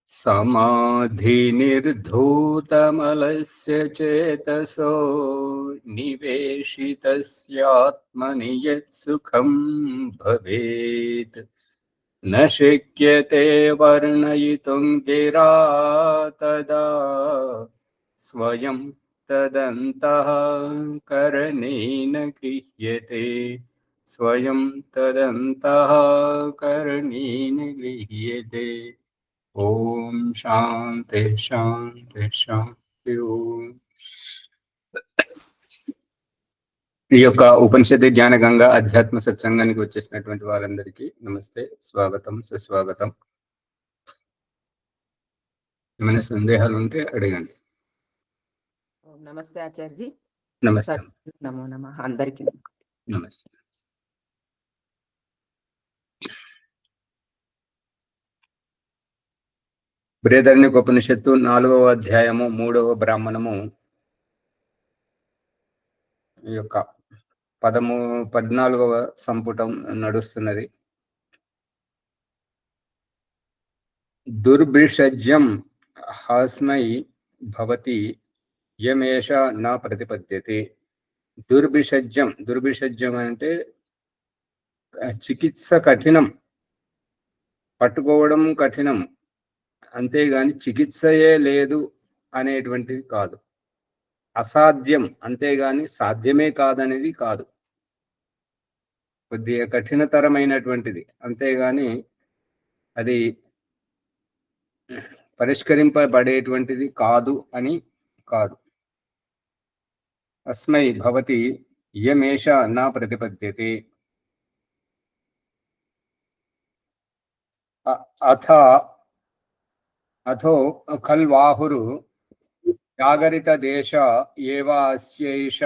समाधिनिर्धूतमलस्य चेतसो निवेशितस्यात्मनि यत्सुखं भवेत् न शक्यते वर्णयितुं गिरा तदा स्वयं तदन्तः करणेन गृह्यते स्वयं तदन्तः करणेन गृह्यते। ఓం శాంతి శాంతి శాంతి ఓం. ఈ యొక్క ఉపనిషత్తు జ్ఞాన గంగా అధ్యాత్మ సత్సంగానికి వచ్చేసినటువంటి వారందరికీ నమస్తే, స్వాగతం, సుస్వాగతం. ఏమైనా సందేహాలు ఉంటే అడగండి. నమస్తే ఆచార్యజీ. నమస్తే. నమో నమః. అందరికీ నమస్తే. బృహదారణ్యక ఉపనిషత్తు 4వ అధ్యాయము 3వ బ్రాహ్మణము ఈ యొక్క 14వ సంపుటం నడుస్తున్నది. దుర్భిషజ్యం హాస్మై భవతి యమేష నా ప్రతిపద్యతే. దుర్భిషజ్యం అంటే చికిత్స కఠినం, పట్టుకోవడం కఠినం, అంతేగాని చికిత్సయే లేదు అనేటువంటిది కాదు. అసాధ్యం అంతేగాని సాధ్యమే కాదనేది కాదు. కొద్దిగా కఠినతరమైనటువంటిది, అంతేగాని అది పరిష్కరింపబడేటువంటిది కాదు అని కాదు. అస్మై భవతి యమేష నా ప్రతిపద్యతే. అథో ఖల్వాహురు జాగరిత దేశ ఏవాస్యేష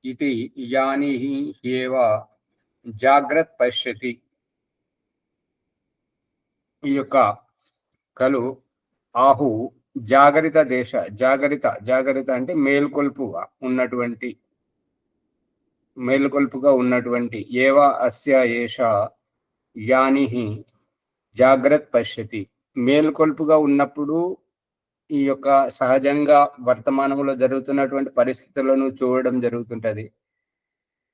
ఇతి యాని హ్యేవ జాగ్రత్ పశ్యతి. ఈ యొక్క కలు ఆహు జాగరిత దేశ, జాగరిత అంటే మేల్కొల్పుగా ఉన్నటువంటి ఏవా అస్య ఏష యాని జాగ్రత్ పశ్యతి. మేల్కొల్పుగా ఉన్నప్పుడు ఈ యొక్క సహజంగా వర్తమానంలో జరుగుతున్నటువంటి పరిస్థితులను చూడడం జరుగుతుంటది.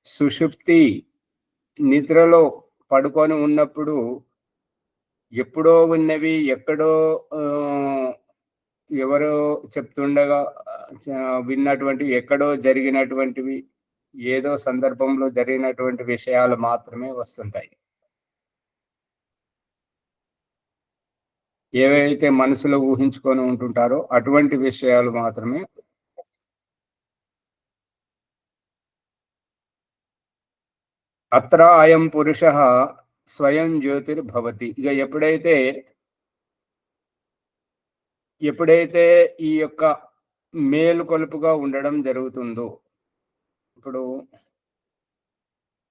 సుషుప్తి నిద్రలో పడుకొని ఉన్నప్పుడు ఎప్పుడో ఉన్నవి, ఎక్కడో ఎవరో చెప్తుండగా విన్నటువంటివి, ఎక్కడో జరిగినటువంటివి, ఏదో సందర్భంలో జరిగినటువంటి విషయాలు మాత్రమే వస్తుంటాయి. ఏవైతే మనసులో ఊహించుకొని ఉంటుంటారో అటువంటి విషయాలు మాత్రమే. అత్ర అయం పురుష స్వయం జ్యోతిర్భవతి. ఇక ఎప్పుడైతే ఈ యొక్క మేలుకొలుపుగా ఉండడం జరుగుతుందో, ఇప్పుడు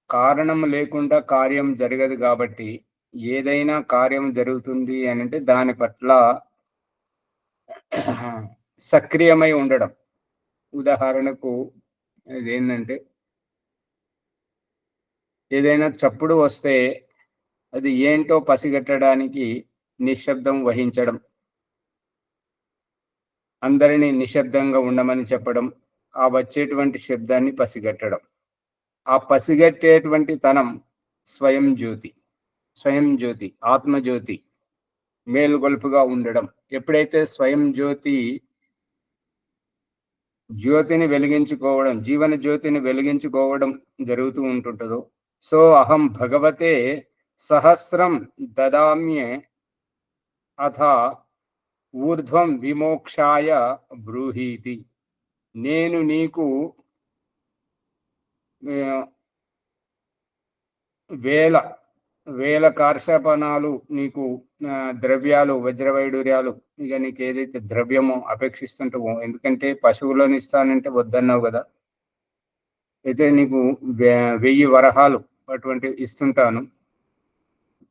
కారణం లేకుండా కార్యం జరగదు కాబట్టి ఏదైనా కార్యం జరుగుతుంది అని అంటే దాని పట్ల సక్రియమై ఉండడం. ఉదాహరణకు ఇదేంటంటే, ఏదైనా చప్పుడు వస్తే అది ఏంటో పసిగట్టడానికి నిశ్శబ్దం వహించడం, అందరినీ నిశ్శబ్దంగా ఉండమని చెప్పడం, ఆ వచ్చేటువంటి శబ్దాన్ని పసిగట్టడం. ఆ పసిగట్టేటువంటి తనం స్వయం జ్యోతి, ఆత్మజ్యోతి, మేలుగొల్పుగా ఉండడం. ఎప్పుడైతే స్వయం జ్యోతిని వెలిగించుకోవడం, జీవన జ్యోతిని వెలిగించుకోవడం జరుగుతూ ఉంటుంటుందో, సో అహం భగవతే సహస్రం దదామ్యే అథ ఊర్ధ్వం విమోక్షాయ బ్రూహీతి. నేను నీకు వేల కార్షపణాలు, నీకు ద్రవ్యాలు, వజ్రవైడూర్యాలు, ఇక నీకు ఏదైతే ద్రవ్యమో అపేక్షిస్తుంటావో, ఎందుకంటే పశువులను ఇస్తానంటే వద్దన్నావు కదా, అయితే నీకు 1000 వరహాలు అటువంటివి ఇస్తుంటాను.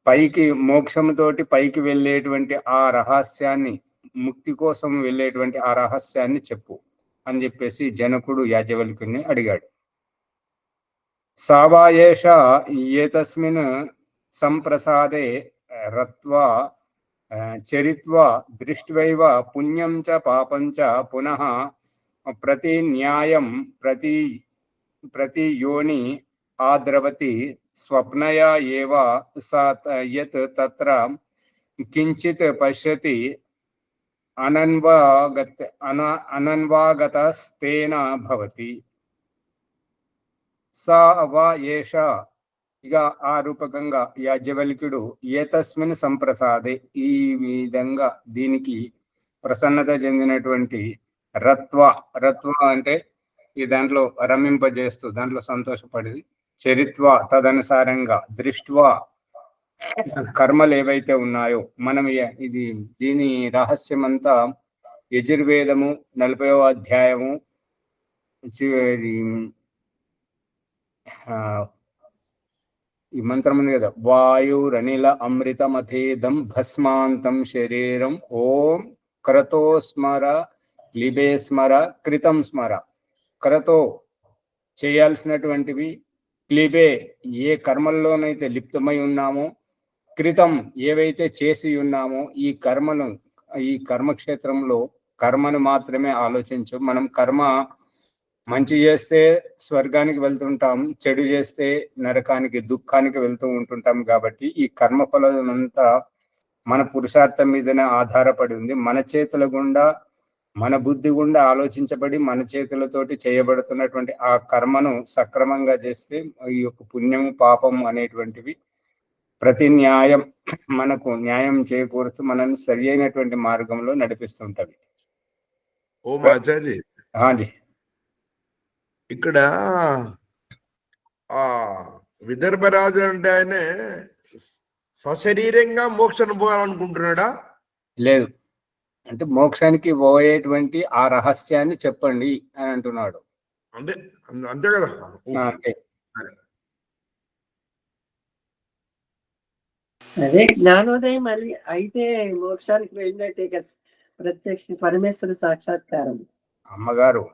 పైకి మోక్షంతోటి పైకి వెళ్ళేటువంటి ఆ రహస్యాన్ని, ముక్తి కోసం వెళ్ళేటువంటి ఆ రహస్యాన్ని చెప్పు అని చెప్పేసి జనకుడు యాజ్ఞవల్క్యుని అడిగాడు. సావాయేష ఏతస్మిన్ సంప్రసాదే రత్వా చరిత్వా దృష్ట్వైవ పుణ్యం చ పాపం చ పునః ప్రతి న్యాయం ప్రతి యోని ఆద్రవతి స్వప్నయా ఏవ యత్ తత్ర కించిత్ పశ్యతి అనన్వాగతస్తేన భవతి సా వా ఏష. ఇక ఆ రూపకంగా యాజ్ఞవల్క్యుడు ఏతస్మిన్ సంప్రసాదే, ఈ విధంగా దీనికి ప్రసన్నత చెందినటువంటి రత్వ అంటే ఈ దాంట్లో రమింపజేస్తూ దాంట్లో సంతోషపడి, చరిత్వ తదనుసారంగా, దృష్ట్వా కర్మలు ఏవైతే ఉన్నాయో మనం దీని రహస్యం అంతా యజుర్వేదము 40వ అధ్యాయము ఈ మంత్రం ఉంది కదా, వాయురనిల అమృతమథేదం భస్మాంతం శరీరం ఓం క్రతో స్మర లిబే స్మర కృతం స్మర. క్రతో చేయాల్సినటువంటివి, క్లిబే ఏ కర్మల్లోనైతే లిప్తమై ఉన్నామో, కృతం ఏవైతే చేసి ఉన్నామో ఈ కర్మక్షేత్రంలో కర్మను మాత్రమే ఆలోచించు. మనం కర్మ మంచి చేస్తే స్వర్గానికి వెళ్తుంటాం, చెడు చేస్తే నరకానికి దుఃఖానికి వెళ్తూ ఉంటుంటాం. కాబట్టి ఈ కర్మఫలం అంతా మన పురుషార్థం మీదనే ఆధారపడి ఉంది. మన చేతుల గుండా, మన బుద్ధి గుండా ఆలోచించబడి మన చేతులతోటి చేయబడుతున్నటువంటి ఆ కర్మను సక్రమంగా చేస్తే ఈ యొక్క పుణ్యము పాపం అనేటువంటివి ప్రతి న్యాయం మనకు న్యాయం చేకూరుతూ మనల్ని సరి అయినటువంటి మార్గంలో నడిపిస్తుంటవి. ఓం ఆచార్య, ఇక్కడ ఆ విదర్భరాజు అంటే ఆయన సశరీరంగా మోక్షాన్ని పోవాలనుకుంటున్నాడా? లేదు, అంటే మోక్షానికి పోయేటువంటి ఆ రహస్యాన్ని చెప్పండి అని అంటున్నాడు. అంటే అంతే కదా. అంతే. అదే జ్ఞానోదయం అయితే మోక్షానికి వెళ్ళినట్టే కదా, ప్రత్యక్ష పరమేశ్వర సాక్షాత్కారం. అమ్మగారు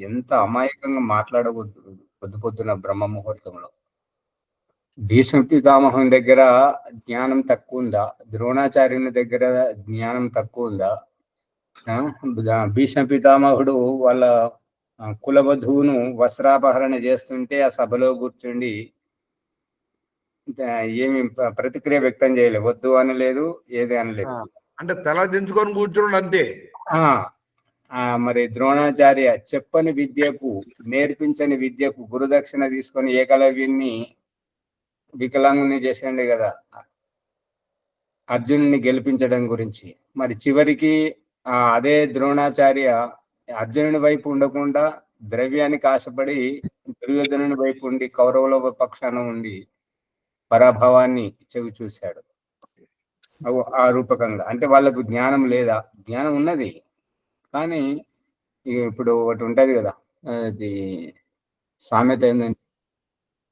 ఎంత అమాయకంగా మాట్లాడవద్దు పొద్దున బ్రహ్మ ముహూర్తంలో. భీష్మ పితామహం దగ్గర జ్ఞానం తక్కువ ఉందా? ద్రోణాచార్యుని దగ్గర జ్ఞానం తక్కువ ఉందా? భీష్మ పితామహుడు వాళ్ళ కులవధువును వస్త్రాపహరణ చేస్తుంటే ఆ సభలో కూర్చుండి ఏమి ప్రతిక్రియ వ్యక్తం చేయలేదు, వద్దు అనలేదు, ఏది అనలేదు. అంటే తల దించుకొని కూర్చున్నాడు అంతే. మరి ద్రోణాచార్య చెప్పని విద్యకు, నేర్పించని విద్యకు గురుదక్షిణ తీసుకొని ఏకలవ్యుని వికలాంగుని చేసిండే కదా అర్జునుని గెలిపించడం గురించి. మరి చివరికి అదే ద్రోణాచార్య అర్జునుని వైపు ఉండకుండా ద్రవ్యానికి ఆశపడి దుర్యోధనుని వైపు ఉండి కౌరవుల పక్షాన ఉండి పరాభవాన్ని చెవి చూశాడు. ఆ రూపకంగా అంటే వాళ్ళకు జ్ఞానం లేదా? జ్ఞానం ఉన్నది, కానీ ఇప్పుడు ఒకటి ఉంటది కదా, అది సామెత ఏంటంటే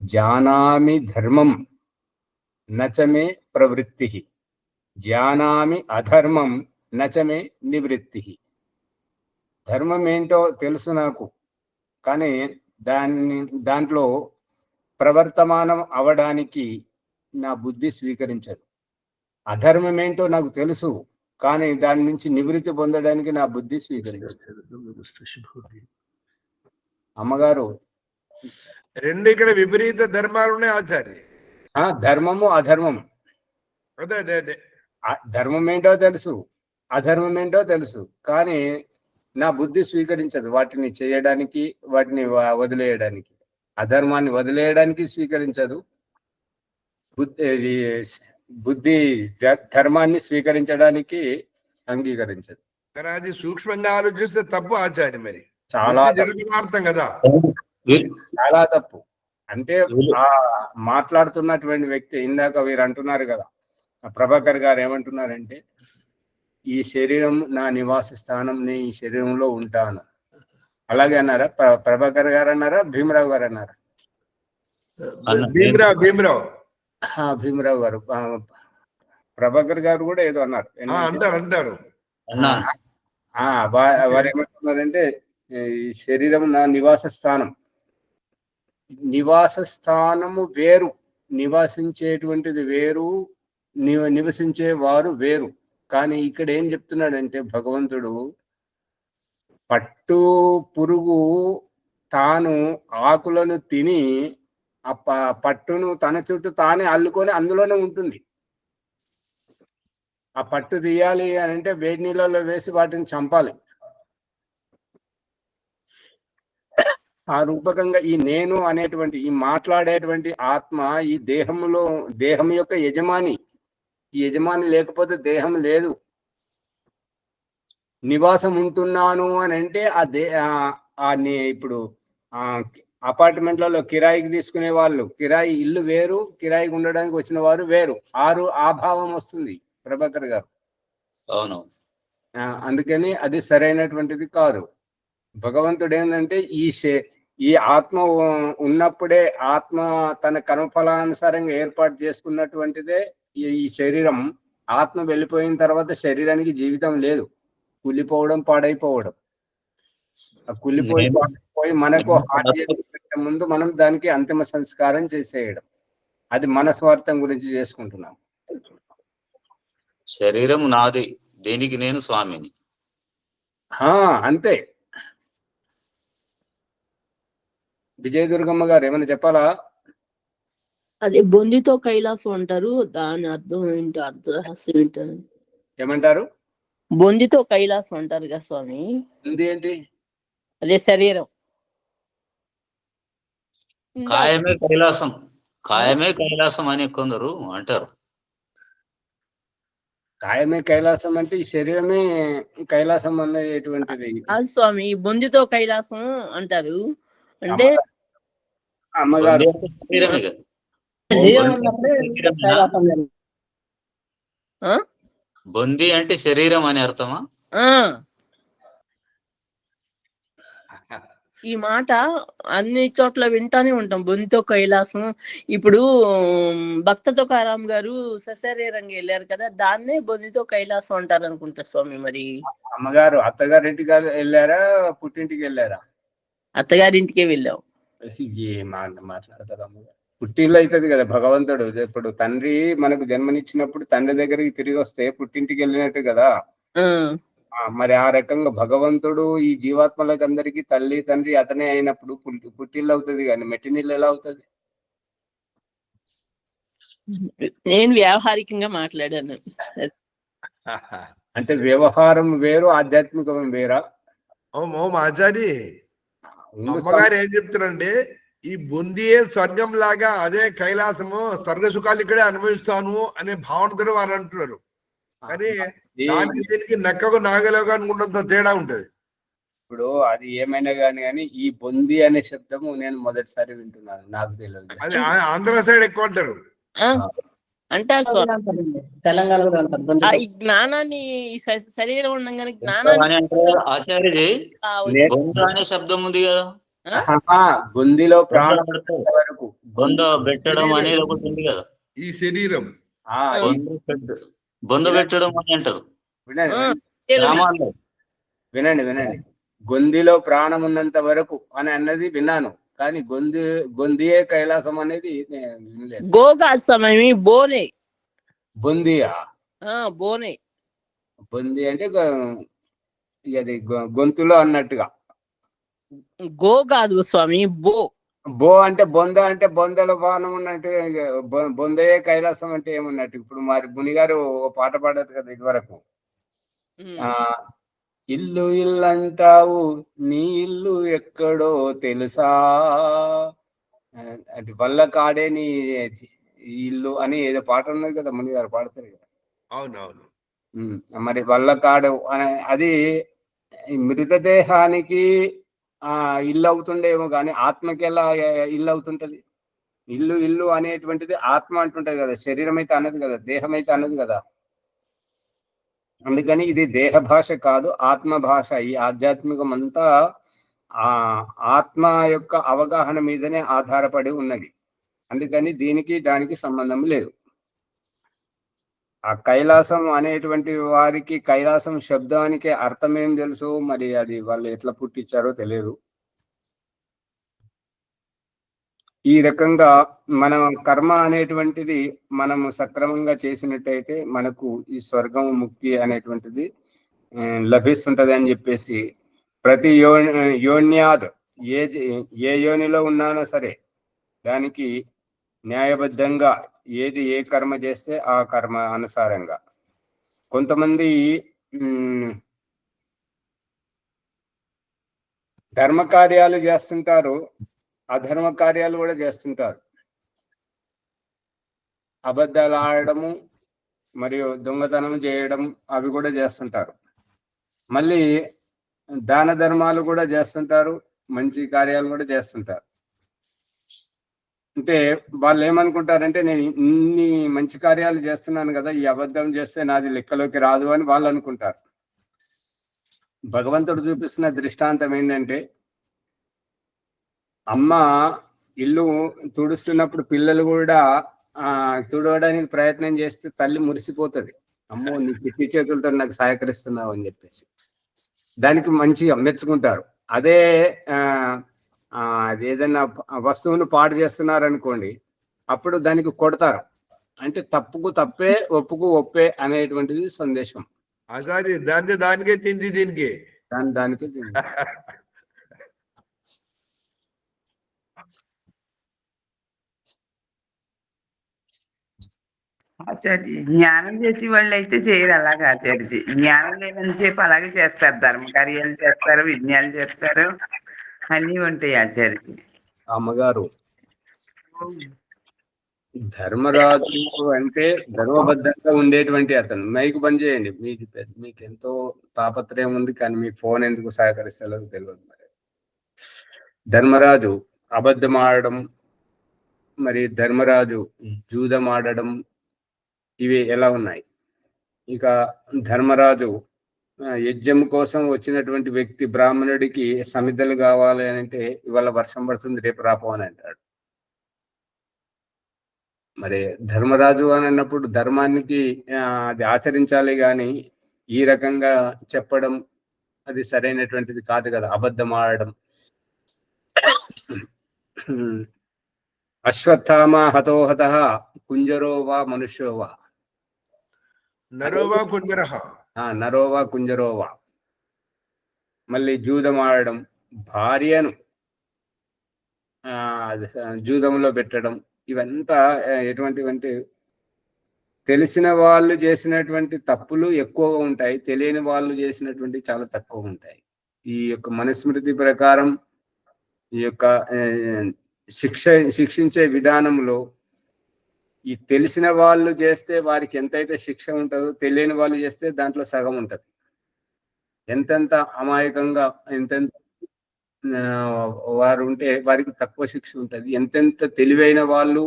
జానామి ధర్మం నచమే ప్రవృత్తి, జానామి అధర్మం నచమే నివృత్తి. ధర్మం ఏంటో తెలుసు నాకు, కానీ దాంట్లో ప్రవర్తమానం అవడానికి నా బుద్ధి స్వీకరించదు. అధర్మం ఏంటో నాకు తెలుసు, కానీ దాని నుంచి నివృత్తి పొందడానికి నా బుద్ధి స్వీకరించదు. అమ్మగారు, రెండు ఇక్కడ విపరీత ధర్మాలు ఉన్నాయి ఆచార్య. ధర్మము అధర్మం. అదే అదే అదే ధర్మం ఏంటో తెలుసు, అధర్మం ఏంటో తెలుసు, కానీ నా బుద్ధి స్వీకరించదు వాటిని చేయడానికి, వాటిని వదిలేయడానికి. అధర్మాన్ని వదిలేయడానికి స్వీకరించదు, బుద్ధి ధర్మాన్ని స్వీకరించడానికి అంగీకరించదు. అది సూక్ష్మంగా ఆలోచిస్తే తప్పు ఆచార్య. మరి చాలా అర్థం కదా, చాలా తప్పు. అంటే ఆ మాట్లాడుతున్నటువంటి వ్యక్తి, ఇందాక వీరు అంటున్నారు కదా, ప్రభాకర్ గారు ఏమంటున్నారంటే, ఈ శరీరం నా నివాస స్థానం, నేను ఈ శరీరంలో ఉంటాను. అలాగే అన్నారా? ప్రభాకర్ గారు అన్నారా? భీమరావు గారు అన్నారా? భీమరావు గారు. ప్రభాకర్ గారు కూడా ఏదో అన్నారు. వారు ఏమంటున్నారంటే, ఈ శరీరం నా నివాస స్థానం. నివాస స్థానము వేరు, నివాసించేటువంటిది వేరు, నివసించే వారు వేరు. కానీ ఇక్కడ ఏం చెప్తున్నాడంటే భగవంతుడు, పట్టు పురుగు తాను ఆకులను తిని ఆ పట్టును తన చుట్టూ తానే అల్లుకొని అందులోనే ఉంటుంది. ఆ పట్టు తీయాలి అని అంటే వేడి నీళ్ళలో వేసి వాటిని చంపాలి. ఆ రూపకంగా ఈ నేను అనేటువంటి ఈ మాట్లాడేటువంటి ఆత్మ ఈ దేహం యొక్క యజమాని. ఈ యజమాని లేకపోతే దేహం లేదు. నివాసం ఉంటున్నాను అని అంటే ఇప్పుడు అపార్ట్మెంట్లలో కిరాయికి తీసుకునే వాళ్ళు, కిరాయి ఇల్లు వేరు, కిరాయికి ఉండడానికి వచ్చిన వారు వేరు. ఆ భావం వస్తుంది ప్రభాకర్ గారు. అవును. అందుకని అది సరైనటువంటిది కాదు. భగవంతుడు ఏంటంటే ఈ ఆత్మ ఉన్నప్పుడే, ఆత్మ తన కర్మఫలానుసారంగా ఏర్పాటు చేసుకున్నటువంటిదే ఈ శరీరం. ఆత్మ వెళ్ళిపోయిన తర్వాత శరీరానికి జీవితం లేదు. కుళ్ళిపోవడం, పాడైపోవడం. కుళ్ళిపోయి మనకు హార్ట్ చేసే ముందు మనం దానికి అంతిమ సంస్కారం చేసేయడం. అది మన స్వార్థం గురించి చేసుకుంటున్నాం. శరీరం నాది, దీనికి నేను స్వామిని. అంతే. విజయదుర్గమ్మ గారు ఏమైనా చెప్పాలా? అదే బొందితో కైలాసం అంటారు, దాని అర్థం ఏంటో, అర్థరహస్యం ఏంటో. ఏమంటారు? బొందితో కైలాసం అంటారు కదా స్వామి. బొంది ఏంటి? అదే శరీరం. కాయమే కైలాసం, కాయమే కైలాసం అని కొందరు అంటారు. కాయమే కైలాసం అంటే ఈ శరీరమే కైలాసం అనేటువంటిది కాదు స్వామి, బొందితో కైలాసం అంటారు అంటే అమ్మగారు శరీరమే కదా. బొంది అంటే శరీరం అని అర్థమా? ఈ మాట అన్ని చోట్ల వింటానే ఉంటాం, బొందితో కైలాసం. ఇప్పుడు భక్త తుకారాం గారు సశరీరంగా వెళ్ళారు కదా, దాన్నే బొందితో కైలాసం అంటారు అనుకుంటా స్వామి. మరి అమ్మగారు అత్తగారింటికి వెళ్ళారా, పుట్టింటికి వెళ్ళారా? అత్తగారింటికే వెళ్ళాం. మాట్లాడతారు అమ్మగారు. పుట్టిల్లు అవుతుంది కదా భగవంతుడు. ఇప్పుడు తండ్రి మనకు జన్మనిచ్చినప్పుడు తండ్రి దగ్గరికి తిరిగి వస్తే పుట్టింటికి వెళ్ళినట్టు కదా. మరి ఆ రకంగా భగవంతుడు ఈ జీవాత్మలకు అందరికీ తల్లి తండ్రి అతనే అయినప్పుడు పుట్టిల్లు అవుతుంది, కానీ మెట్టినిల్లు ఎలా అవుతుంది? నేను వ్యవహారికంగా మాట్లాడాను. అంటే వ్యవహారం వేరు, ఆధ్యాత్మికం వేరా? ఓం ఆచారి, అమ్మగారు ఏం చెప్తున్నారంటే ఈ బొందియే స్వర్గం లాగా, అదే కైలాసము, స్వర్గ సుఖాలు ఇక్కడే అనుభవిస్తాను అనే భావనతో వారు అంటున్నారు. కానీ దానికి దీనికి నక్కకు నాగలోకానికి ఉన్నంత తేడా ఉంటది. ఇప్పుడు అది ఏమైనా కానీ ఈ బొంది అనే శబ్దము నేను మొదటిసారి వింటున్నాను, నాకు తెలియదు. అది ఆంధ్ర సైడ్ ఎక్కువ అంటారు. అంటారు తెలంగాణ. ఈ జ్ఞానాన్ని శరీరం ఉండగానే జ్ఞానాన్ని ఆచార్యజీ అనే శబ్దం ఉంది కదా, బొందిలో ప్రాణం వరకు బొంద పెట్టడం అనేది ఒకటి ఉంది కదా. ఈ శరీరం బొంద పెట్టడం అని అంటారు. వినండి. గొందిలో ప్రాణం ఉన్నంత వరకు అని అన్నది విన్నాను, కానీ గొందియే కైలాసం అనేది వినలేదు. గోగాదు సమయం బోనే. బొందియా? బోనే. బొంది అంటే అది గొంతులో అన్నట్టుగా. గో కాదు స్వామి, బో అంటే బొంద, అంటే బొందలో బాణం ఉన్నట్టు. బొందయే కైలాసం అంటే ఏమున్నట్టు? ఇప్పుడు మరి మునిగారు పాట పాడారు కదా ఇది వరకు, ఇల్లు ఇల్లు అంటావు, నీ ఇల్లు ఎక్కడో తెలుసా, అంటే వల్ల కాడే నీ ఇల్లు అని ఏదో పాట ఉన్నది కదా, మునిగారు పాడతారు కదా. అవునవును. మరి వల్ల కాడు అని అది మృతదేహానికి ఇల్లు అవుతుండేమో, కానీ ఆత్మకి ఎలా ఇల్లు అవుతుంటది? ఇల్లు అనేటువంటిది ఆత్మ అంటుంటది కదా, శరీరం అయితే అన్నది కదా, దేహం అయితే అన్నది కదా. అందుకని ఇది దేహ భాష కాదు, ఆత్మ భాష. ఈ ఆధ్యాత్మికం అంతా ఆత్మ యొక్క అవగాహన మీదనే ఆధారపడి ఉన్నది. అందుకని దీనికి దానికి సంబంధం లేదు. ఆ కైలాసం అనేటువంటి వారికి కైలాసం శబ్దానికి అర్థం ఏం తెలుసు, మరి అది వాళ్ళు ఎట్లా పుట్టించారో తెలియదు. ఈ రకంగా మన కర్మ అనేటువంటిది మనము సక్రమంగా చేసినట్టయితే మనకు ఈ స్వర్గం ముక్తి అనేటువంటిది లభిస్తుంటది అని చెప్పేసి ప్రతి యోన్యాద్ ఏ యోనిలో ఉన్నానో సరే దానికి న్యాయబద్ధంగా ఏ కర్మ చేస్తే ఆ కర్మ అనుసారంగా కొంతమంది ధర్మ కార్యాలు చేస్తుంటారు, అధర్మ కార్యాలు కూడా చేస్తుంటారు. అబద్ధాలు ఆడడము మరియు దొంగతనం చేయడం అవి కూడా చేస్తుంటారు. మళ్ళీ దాన ధర్మాలు కూడా చేస్తుంటారు, మంచి కార్యాలు కూడా చేస్తుంటారు. అంటే వాళ్ళు ఏమనుకుంటారంటే నేను ఇన్ని మంచి కార్యాలు చేస్తున్నాను కదా, ఈ అబద్ధం చేస్తే నాది లెక్కలోకి రాదు అని వాళ్ళు అనుకుంటారు. భగవంతుడు చూపిస్తున్న దృష్టాంతం ఏంటంటే, అమ్మ ఇల్లు తుడుస్తున్నప్పుడు పిల్లలు కూడా తుడవడానికి ప్రయత్నం చేస్తే తల్లి మురిసిపోతుంది. అమ్మో నీ పిట్టి చేతులతో నాకు సహకరిస్తున్నావు అని చెప్పేసి దానికి మంచిగా మెచ్చుకుంటారు. అదే ఏదైనా వస్తువును పాడు చేస్తున్నారు అనుకోండి, అప్పుడు దానికి కొడతారు. అంటే తప్పుకు తప్పే, ఒప్పుకు ఒప్పే అనేటువంటిది సందేశం. ఆచార్య దానికే తింది దీనికి దానికే తింది. ఆచార్య జ్ఞానం చేసి వాళ్ళు అయితే చేయరు అలాగా. ఆచార్య జ్ఞానం లేదని చెప్పి అలాగే చేస్తారు, ధర్మకార్యాలు చేస్తారు, యజ్ఞాలు చేస్తారు, అన్నీ ఉంటాయి. ఆచార్య అమ్మగారు ధర్మరాజు అంటే ధర్మబద్ధంగా ఉండేటువంటి అతను. మైకు బంద్ చేయండి, మీకు ఎంతో తాపత్రయం ఉంది కానీ మీ ఫోన్ ఎందుకు సహకరిస్తలేదు తెలియదు. మరి ధర్మరాజు అబద్ధం ఆడడం, మరి ధర్మరాజు జూదం ఆడడం, ఇవి ఎలా ఉన్నాయి? ఇక ధర్మరాజు యజ్ఞం కోసం వచ్చినటువంటి వ్యక్తి బ్రాహ్మణుడికి సమిద్దలు కావాలి అని అంటే ఇవాళ వర్షం పడుతుంది రేపు రాపో అని అంటాడు. మరి ధర్మరాజు అని అన్నప్పుడు ధర్మానికి అది ఆచరించాలి కానీ ఈ రకంగా చెప్పడం అది సరైనటువంటిది కాదు కదా. అబద్ధం ఆడడం. అశ్వత్థామ హతోహత కుంజరో వా మనుష్యో వా నరోవా కుంజరహ నరోవా కుంజరోవా. మళ్ళీ జూదం ఆడడం, భార్యను జూదంలో పెట్టడం, ఇవంతా ఎటువంటివంటే తెలిసిన వాళ్ళు చేసినటువంటి తప్పులు ఎక్కువగా ఉంటాయి, తెలియని వాళ్ళు చేసినటువంటి చాలా తక్కువ ఉంటాయి. ఈ యొక్క మనుస్మృతి ప్రకారం ఈ యొక్క శిక్షించే విధానంలో ఈ తెలిసిన వాళ్ళు చేస్తే వారికి ఎంతైతే శిక్ష ఉంటుందో తెలియని వాళ్ళు చేస్తే దాంట్లో సగం ఉంటుంది. ఎంతెంత అమాయకంగా ఎంతెంత వారు ఉంటే వారికి తక్కువ శిక్ష ఉంటుంది. ఎంతెంత తెలివైన వాళ్ళు,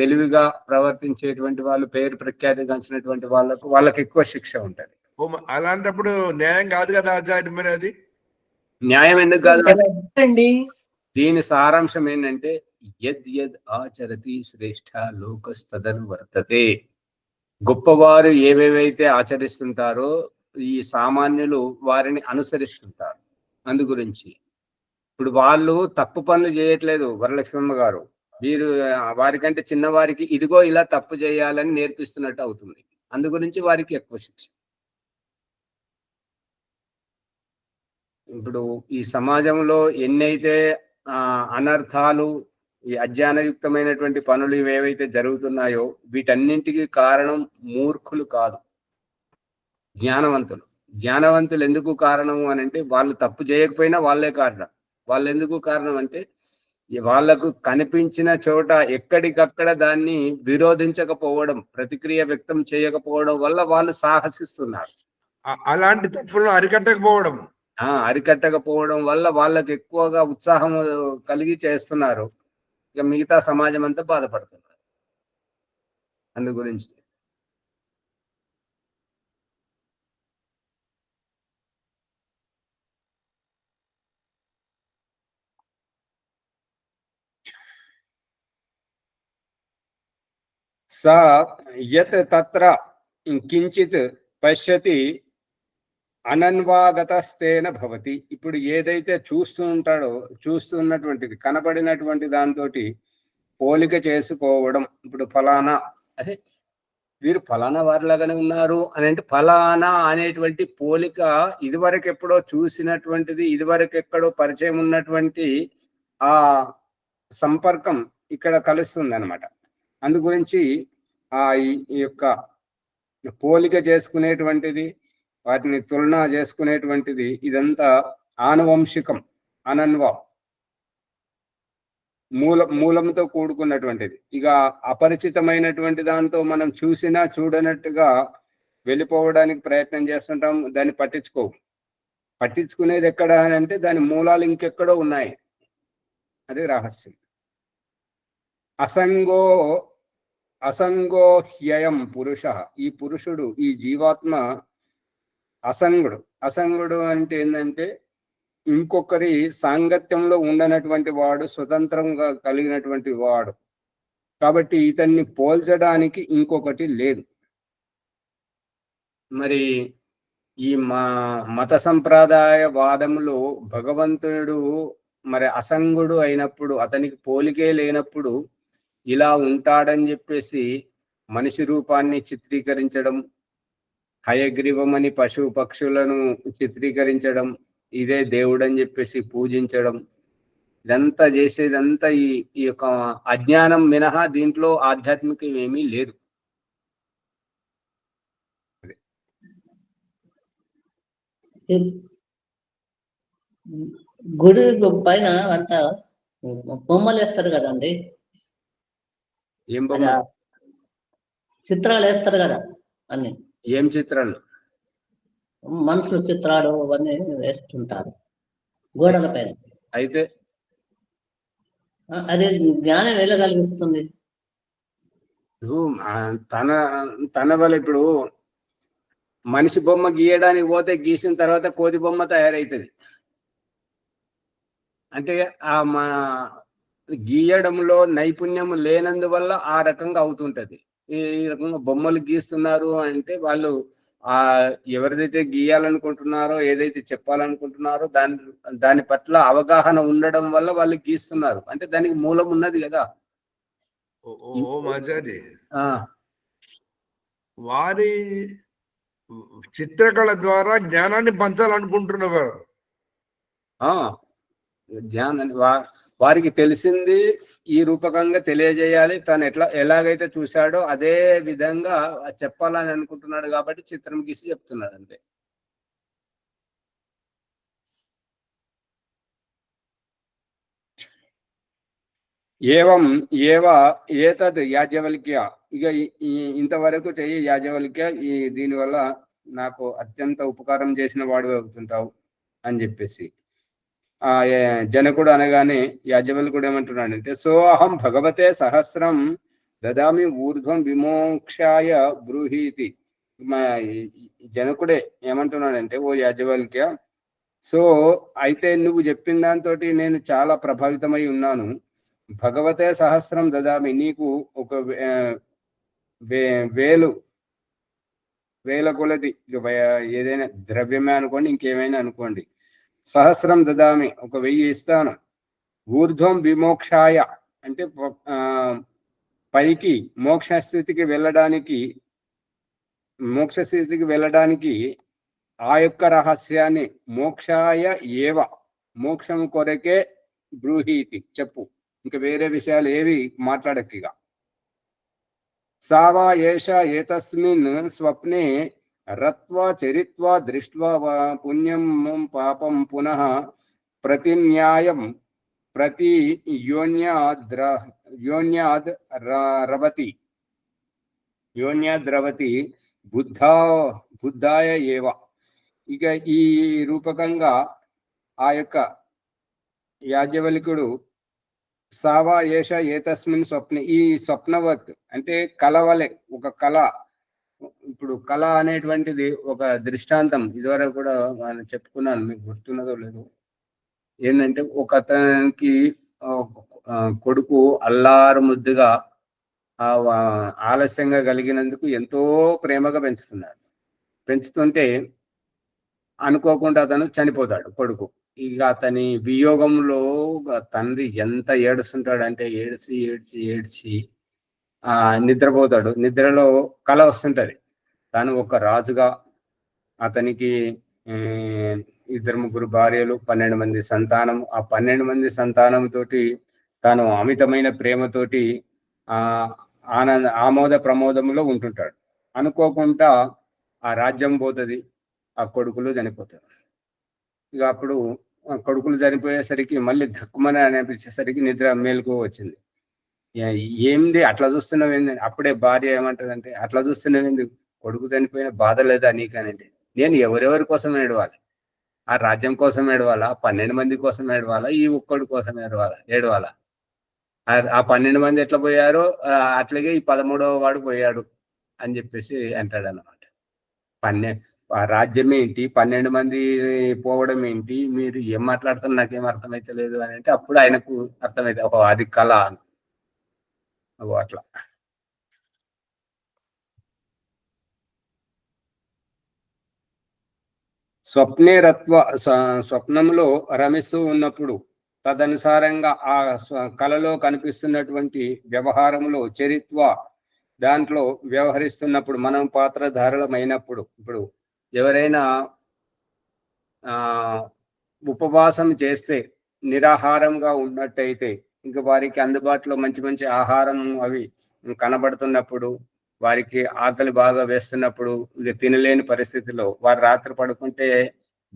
తెలివిగా ప్రవర్తించేటువంటి వాళ్ళు, పేరు ప్రఖ్యాతి గాంచినటువంటి వాళ్ళకి ఎక్కువ శిక్ష ఉంటుంది. అలాంటప్పుడు న్యాయం కాదు కదా ఆచార్య. మరి అది న్యాయం ఎందుకు కాదు అండి? దీని సారాంశం ఏంటంటే యద్ ఆచరతి శ్రేష్ఠ లోకస్తదను వర్తతే. గొప్పవారు ఏవేవైతే ఆచరిస్తుంటారో ఈ సామాన్యులు వారిని అనుసరిస్తుంటారు. అందు గురించి ఇప్పుడు వాళ్ళు తప్పు పనులు చేయట్లేదు వరలక్ష్మమ్మ గారు, వీరు వారికంటే చిన్నవారికి ఇదిగో ఇలా తప్పు చేయాలని నేర్పిస్తున్నట్టు అవుతుంది. అందు గురించి వారికి ఎక్కువ శిక్ష. ఇప్పుడు ఈ సమాజంలో ఎన్నైతే అనర్థాలు, ఈ అజ్ఞానయుక్తమైనటువంటి పనులు ఇవేవైతే జరుగుతున్నాయో వీటన్నింటికి కారణం మూర్ఖులు కాదు, జ్ఞానవంతులు. జ్ఞానవంతులు ఎందుకు కారణము అని అంటే వాళ్ళు తప్పు చేయకపోయినా వాళ్ళే కారణం. వాళ్ళు ఎందుకు కారణం అంటే వాళ్లకు కనిపించిన చోట ఎక్కడికక్కడ దాన్ని విరోధించకపోవడం, ప్రతిక్రియ వ్యక్తం చేయకపోవడం వల్ల వాళ్ళు సాహసిస్తున్నారు. అలాంటి తప్పులను అరికట్టకపోవడం వల్ల వాళ్ళకి ఎక్కువగా ఉత్సాహం కలిగి చేస్తున్నారు. ఇక మిగతా సమాజం అంతా బాధపడుతున్నారు. అందు గురించి స యత్ తత్ర కించిత్ పశ్యతి అనన్వాగతస్తేన భవతి. ఇప్పుడు ఏదైతే చూస్తున్నటువంటిది కనపడినటువంటి దాంతో పోలిక చేసుకోవడం. ఇప్పుడు ఫలానా, అదే వీరు ఫలానా వారిలాగానే ఉన్నారు అని అంటే ఫలానా అనేటువంటి పోలిక ఇదివరకు ఎప్పుడో చూసినటువంటిది, ఇదివరకు ఎక్కడో పరిచయం ఉన్నటువంటి ఆ సంపర్కం ఇక్కడ కలుస్తుంది అనమాట. అందు గురించి ఈ యొక్క పోలిక చేసుకునేటువంటిది, వాటిని తులన చేసుకునేటువంటిది ఇదంతా ఆనువంశికం, అనన్వ మూలంతో కూడుకున్నటువంటిది. ఇక అపరిచితమైనటువంటి దాంతో మనం చూసినా చూడనట్టుగా వెళ్ళిపోవడానికి ప్రయత్నం చేస్తుంటాం, దాన్ని పట్టించుకునేది ఎక్కడ అని అంటే దాని మూలాలు ఇంకెక్కడో ఉన్నాయి. అది రహస్యం. అసంగో హ్యయం పురుష. ఈ పురుషుడు, ఈ జీవాత్మ అసంగుడు అంటే ఏంటంటే ఇంకొకరి సాంగత్యంలో ఉండనటువంటి వాడు, స్వతంత్రంగా కలిగినటువంటి వాడు. కాబట్టి ఇతన్ని పోల్చడానికి ఇంకొకటి లేదు. మరి ఈ మత సంప్రదాయ వాదములో భగవంతుడు మరి అసంగుడు అయినప్పుడు, అతనికి పోలికే లేనప్పుడు ఇలా ఉంటాడని చెప్పేసి మనిషి రూపాన్ని చిత్రీకరించడం, హయగ్రీవమని పశు పక్షులను చిత్రీకరించడం, ఇదే దేవుడు అని చెప్పేసి పూజించడం, ఇదంతా చేసేదంతా ఈ యొక్క అజ్ఞానం మినహా దీంట్లో ఆధ్యాత్మికం ఏమీ లేదు. గుడి పైన అంత బొమ్మలు వేస్తారు కదండి, ఏం బొమ్మ? చిత్రాలు వేస్తారు కదా అన్ని. ఏం చిత్రాలు? మనుషుల చిత్రాలు అవన్నీ వేస్తుంటారు గోడల పైన. అయితే అది జ్ఞానం వెళ్ళగలిగిస్తుంది. తన వల్ల ఇప్పుడు మనిషి బొమ్మ గీయడానికి పోతే గీసిన తర్వాత కోతి బొమ్మ తయారవుతుంది. అంటే గీయడంలో నైపుణ్యం లేనందువల్ల ఆ రకంగా అవుతుంటది. ఈ రకంగా బొమ్మలు గీస్తున్నారు అంటే వాళ్ళు ఎవరిదైతే గీయాలనుకుంటున్నారో, ఏదైతే చెప్పాలనుకుంటున్నారో దాని పట్ల అవగాహన ఉండడం వల్ల వాళ్ళు గీస్తున్నారు. అంటే దానికి మూలం ఉన్నది కదా. ఆచార్య, వారి చిత్రకళ ద్వారా జ్ఞానాన్ని పంచాలనుకుంటున్నవారు. జ్ఞానాన్ని వారికి తెలిసింది ఈ రూపకంగా తెలియజేయాలి, తను ఎలాగైతే చూశాడో అదే విధంగా చెప్పాలని అనుకుంటున్నాడు కాబట్టి చిత్రం గీసి చెప్తున్నాడు అంతే. ఏతద్ యాజ్ఞవల్క్య. ఇక ఇంతవరకు చెయ్యి యాజ్ఞవల్క్య, దీనివల్ల నాకు అత్యంత ఉపకారం చేసిన వాడు అవుతుంటావు అని చెప్పేసి జనకుడు అనగానే యాజ్ఞవల్కుడు ఏమంటున్నాడంటే, సోహం భగవతే సహస్రం దదామి ఊర్ధ్వం విమోక్షాయ బ్రూహీతి. జనకుడే ఏమంటున్నాడంటే, ఓ యాజ్ఞవల్క్య, సో అయితే నువ్వు చెప్పిన దాంతో నేను చాలా ప్రభావితమై ఉన్నాను. భగవతే సహస్రం దదామి, నీకు ఒక వేల కొలది, ఏదైనా ద్రవ్యమే అనుకోండి, ఇంకేమైనా అనుకోండి, సహస్రం దదామి, ఒక 1000 ఇస్తాను. ఊర్ధ్వం విమోక్షాయ అంటే పైకి మోక్ష స్థితికి వెళ్ళడానికి ఆ యొక్క రహస్యాన్ని మోక్షాయ ఏవ, మోక్షం కొరకే బ్రూహీతి చెప్పు, ఇంకా వేరే విషయాలు ఏవి మాట్లాడక్కిగా. సావా ఏష ఏతస్మిన్ స్వప్నే రత్వా చరిత్వా దృష్ట్వా పుణ్యం పాపం పునః ప్రతిన్యాయం ప్రతి యోన్యాద్ రవతి బుద్ధాయ ఏవ. ఇక ఈ రూపకంగా ఆ యొక్క యాజ్ఞవల్కుడు సావా ఏష ఏతస్మిన్ స్వప్నే, ఈ స్వప్నవత్ అంటే కలవలే, ఒక కళ. ఇప్పుడు కళ అనేటువంటిది ఒక దృష్టాంతం ఇదివరకు కూడా చెప్పుకున్నాను, మీకు గుర్తున్నదో లేదు. ఏంటంటే ఒక అతనికి కొడుకు అల్లారు ముద్దుగా ఆలస్యంగా కలిగినందుకు ఎంతో ప్రేమగా పెంచుతుంటే అనుకోకుండా అతను చనిపోతాడు కొడుకు. ఇక అతని వియోగంలో తండ్రి ఎంత ఏడుస్తుంటాడంటే ఏడ్చి ఏడ్చి ఏడ్చి నిద్రపోతాడు. నిద్రలో కల వస్తుంటది, తాను ఒక రాజుగా, అతనికి 2-3 భార్యలు, 12 మంది సంతానం. ఆ 12 మంది సంతానం తోటి తాను అమితమైన ప్రేమతోటి ఆమోద ప్రమోదంలో ఉంటుంటాడు. అనుకోకుండా ఆ రాజ్యం పోతుంది, ఆ కొడుకులు చనిపోతారు. ఇక అప్పుడు కొడుకులు చనిపోయేసరికి మళ్ళీ ధక్కుమని అనిపించేసరికి నిద్ర మేలుకు వచ్చింది. ఏంది అట్లా చూస్తున్నావు ఏంది? అప్పుడే భార్య ఏమంటదంటే, అట్లా చూస్తున్నావు ఏంది, కొడుకు చనిపోయిన బాధ లేదా నీకనంటే, నేను ఎవరెవరి కోసం ఏడవాలి? ఆ రాజ్యం కోసం ఏడవాలా? 12 మంది కోసం ఏడవాలా? ఈ ఒక్కడి కోసం ఏడవాలా? ఆ 12 మంది ఎట్లా పోయారో అట్లాగే ఈ 13వ వాడు పోయాడు అని చెప్పేసి అంటాడు అన్నమాట. ఆ రాజ్యం ఏంటి, 12 మంది పోవడం ఏంటి, మీరు ఏం మాట్లాడుతున్నారు నాకేం అర్థమైతే లేదు అని అంటే, అప్పుడు ఆయనకు అర్థమైతే అది కళ అట్లా. స్వప్నంలో రమిస్తూ ఉన్నప్పుడు తదనుసారంగా ఆ కళలో కనిపిస్తున్నటువంటి వ్యవహారంలో చరిత్వ దాంట్లో వ్యవహరిస్తున్నప్పుడు మనం పాత్రధారులమైనప్పుడు, ఇప్పుడు ఎవరైనా ఉపవాసం చేస్తే నిరాహారంగా ఉన్నట్టయితే, ఇంకా వారికి అందుబాటులో మంచి మంచి ఆహారం అవి కనబడుతున్నప్పుడు, వారికి ఆకలి బాగా వేస్తున్నప్పుడు, ఇక తినలేని పరిస్థితిలో వారు రాత్రి పడుకుంటే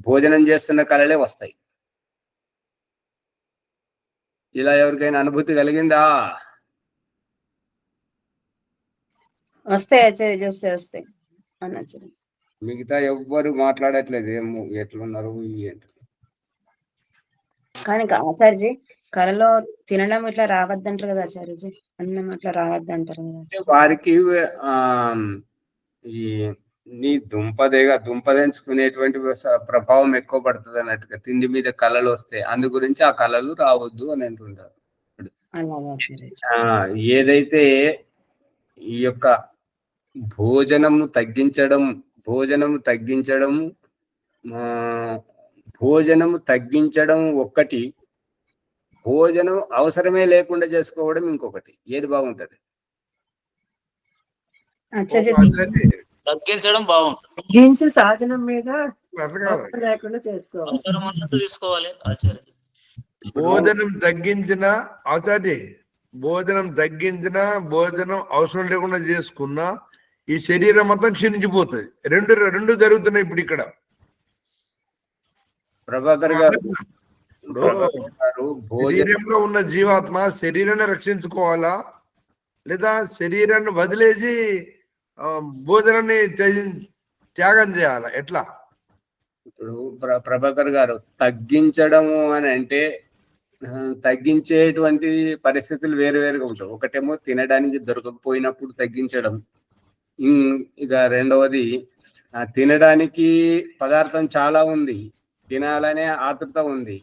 భోజనం చేస్తున్న కళలే వస్తాయి. ఇలా ఎవరికైనా అనుభూతి కలిగిందా? వస్తాయి ఆచార్య, వస్తాయి అన్నాచార్య. మిగతా ఎవ్వరు మాట్లాడట్లేదు, ఏమో ఎట్లున్నారు ఏంటి. కానీ ఆచార్యజీ, కళలో తినడం ఇట్లా రావద్దంటారు కదా ఆచార్యజీ, అన్నం ఇట్లా రావద్దంటారు కదా. వారికి ఈ నీ దుంపదెంచుకునేటువంటి ప్రభావం ఎక్కువ పడుతుంది అన్నట్టుగా, తిండి మీద కళలు వస్తే అందు గురించి ఆ కళలు రావద్దు అని అంటుంటారు. ఏదైతే ఈ యొక్క భోజనము తగ్గించడం ఒక్కటి, భోజనం అవసరమే లేకుండా చేసుకోవడం ఇంకొకటి. ఏది బాగుంటది? తగ్గించడం బాగుంటుంది. తగ్గించి సాధనం మీద లేకుండా చేసుకోవాలి. అవసరం అన్నట్టు తీసుకోవాలి ఆచార్య. భోజనం తగ్గించిన ఆచార్య, భోజనం అవసరం లేకుండా చేసుకున్నా ఈ శరీరం మొత్తం క్షీణించిపోతుంది. రెండు జరుగుతున్నాయి ఇప్పుడు ఇక్కడ. ప్రభాకర్ గారు, శరీరంలో ఉన్న జీవాత్మ శరీరాన్ని రక్షించుకోవాలా, లేదా శరీరాన్ని వదిలేసి భోజనాన్ని త్యాగం చేయాలా? ఎట్లా? ఇప్పుడు ప్రభాకర్ గారు, తగ్గించడము అని అంటే తగ్గించేటువంటి పరిస్థితులు వేరువేరుగా ఉంటాయి. ఒకటేమో తినడానికి దొరకకపోయినప్పుడు తగ్గించడం, ఇక రెండవది తినడానికి పదార్థం చాలా ఉంది, తినాలనే ఆతృత ఉంది,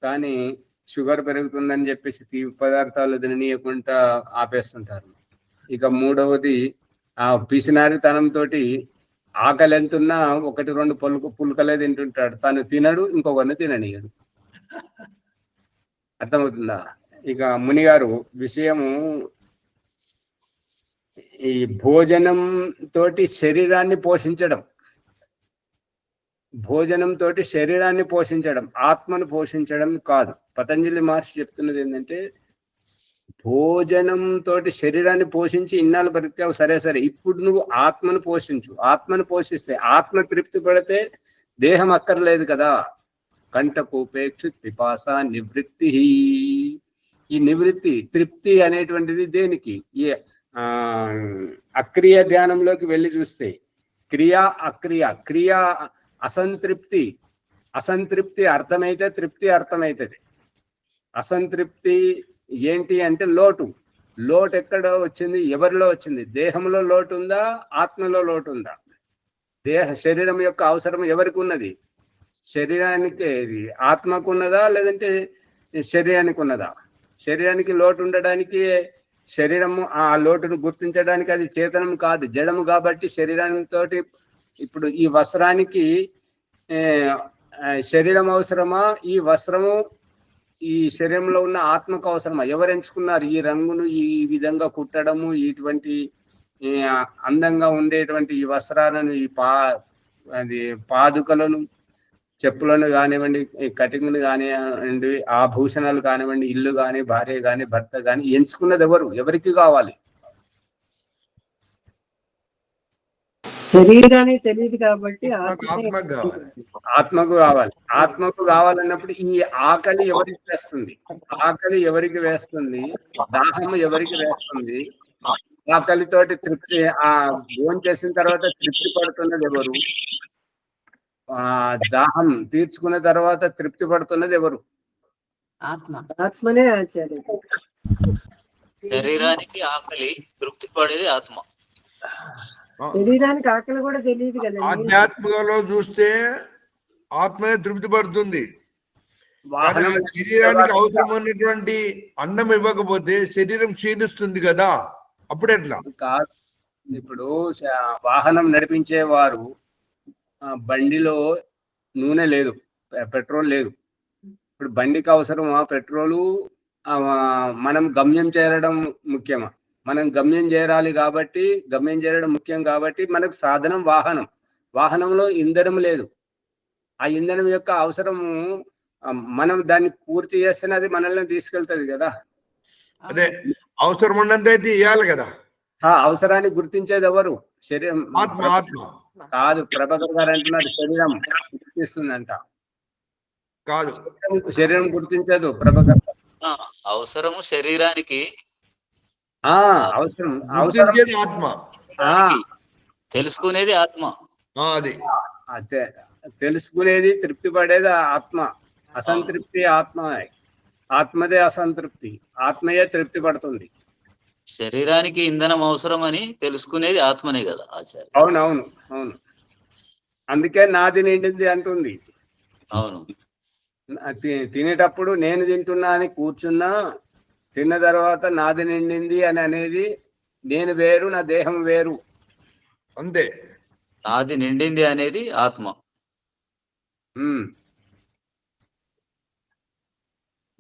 కానీ షుగర్ పెరుగుతుందని చెప్పేసి తీపి పదార్థాలు తిననీయకుండా ఆపేస్తుంటారు. ఇక మూడవది పిసినారితనంతో ఆకలి ఎంతున్నా 1-2 పుల్కలే తింటుంటాడు, తను తినడు, ఇంకొకరిని తిననీయడు. అర్థమవుతుందా? ఇక మునిగారు విషయము, ఈ భోజనం తోటి శరీరాన్ని పోషించడం, ఆత్మను పోషించడం కాదు. పతంజలి మహర్షి చెప్తున్నది ఏంటంటే, భోజనం తోటి శరీరాన్ని పోషించి ఇన్నాళ్ళు బతికావు, సరే ఇప్పుడు నువ్వు ఆత్మను పోషిస్తే, ఆత్మ తృప్తి పడితే దేహం అక్కర్లేదు కదా. కంటకోపేక్ష పిపాస నివృత్తి. ఈ నివృత్తి, తృప్తి అనేటువంటిది దేనికి? ఈ అక్రియ ధ్యానంలోకి వెళ్ళి చూస్తే క్రియ అసంతృప్తి అర్థమైతే తృప్తి అర్థమవుతుంది. అసంతృప్తి ఏంటి అంటే లోటు ఎక్కడ వచ్చింది? ఎవరిలో వచ్చింది? దేహంలో లోటు ఉందా, ఆత్మలో లోటు ఉందా? శరీరం యొక్క అవసరం ఎవరికి ఉన్నది? శరీరానికి, ఆత్మకు ఉన్నదా లేదంటే శరీరానికి ఉన్నదా? శరీరానికి లోటు ఉండడానికి, శరీరము ఆ లోటును గుర్తించడానికి అది చేతనం కాదు, జడము. కాబట్టి శరీరంతో ఇప్పుడు ఈ వస్త్రానికి శరీరం అవసరమా, ఈ వస్త్రము ఈ శరీరంలో ఉన్న ఆత్మకు అవసరమా? ఎవరు ఎంచుకున్నారు ఈ రంగును ఈ విధంగా కుట్టడము, ఇటువంటి అందంగా ఉండేటువంటి ఈ వస్త్రాలను, ఈ పాదుకలను, చెప్పులను కానివ్వండి, కటింగ్లు కానివ్వండి, ఆభూషణాలు కానివ్వండి, ఇల్లు కానీ, భార్య కానీ, భర్త కానీ ఎంచుకున్నది ఎవరు? ఎవరికి కావాలి? శరీరానికి తెలియదు కాబట్టి ఆత్మకు కావాలి. ఆత్మకు కావాలి. ఆత్మకు కావాలన్నప్పుడు ఈ ఆకలి ఎవరికి వేస్తుంది? ఆకలి ఎవరికి వేస్తుంది? దాహం ఎవరికి వేస్తుంది? ఆకలితోటి తృప్తి, భోజనం చేసిన తర్వాత తృప్తి పడుతున్నది ఎవరు? దాహం తీర్చుకున్న తర్వాత తృప్తి పడుతున్నది ఎవరు? ఆత్మనే ఆచార్య. శరీరానికి ఆకలి, తృప్తి పడేది ఆత్మ. శరీరానికి ఆకలి కూడా తెలియదు కదా. ఆధ్యాత్మికలో చూస్తే ఆత్మనే తృప్తి పడుతుంది. శరీరానికి అవసరమైనటువంటి అన్నం ఇవ్వకపోతే శరీరం క్షీణిస్తుంది కదా, అప్పుడు ఎట్లా? కాదు, ఇప్పుడు వాహనం నడిపించేవారు బండిలో నూనె లేదు, పెట్రోల్ లేదు. ఇప్పుడు బండికి అవసరమా పెట్రోలు? మనం గమ్యం చేరడం ముఖ్యమా? మనం గమ్యం చేరాలి కాబట్టి, గమ్యం చేరడం ముఖ్యం కాబట్టి మనకు సాధనం వాహనం. వాహనంలో ఇంధనం లేదు. ఆ ఇంధనం యొక్క అవసరము మనం దాన్ని పూర్తి చేస్తేనే అది మనల్ని తీసుకెళ్తుంది కదా. అదే అవసరం ఉన్నంత అయితే ఇవ్వాలి కదా. అవసరాన్ని గుర్తించేది ఎవరు? శరీరం. ఆత్మ. ఆత్మ కాదు, ప్రభాకర్ గారు అంటున్నారు శరీరం గుర్తిస్తుందంట. కాదు, శరీరం గుర్తించదు ప్రభాకర్. అవసరము శరీరానికి, అవసరం ఆత్మ. తెలుసుకునేది ఆత్మ. అది అదే తెలుసుకునేది, తృప్తి పడేది ఆత్మ. అసంతృప్తి ఆత్మ. ఆత్మదే అసంతృప్తి, ఆత్మయే తృప్తి పడుతుంది. శరీరానికి ఇంధనం అవసరం అని తెలుసుకునేది ఆత్మనే కదా ఆచార్య. అవునవును అవును. అందుకే నాది నిండింది అంటుంది. అవును. తినేటప్పుడు నేను తింటున్నా అని కూర్చున్నా, తిన్న తర్వాత నాది నిండింది అని అనేది నేను వేరు, నా దేహం వేరు. అంతే. నాది నిండింది అనేది ఆత్మ.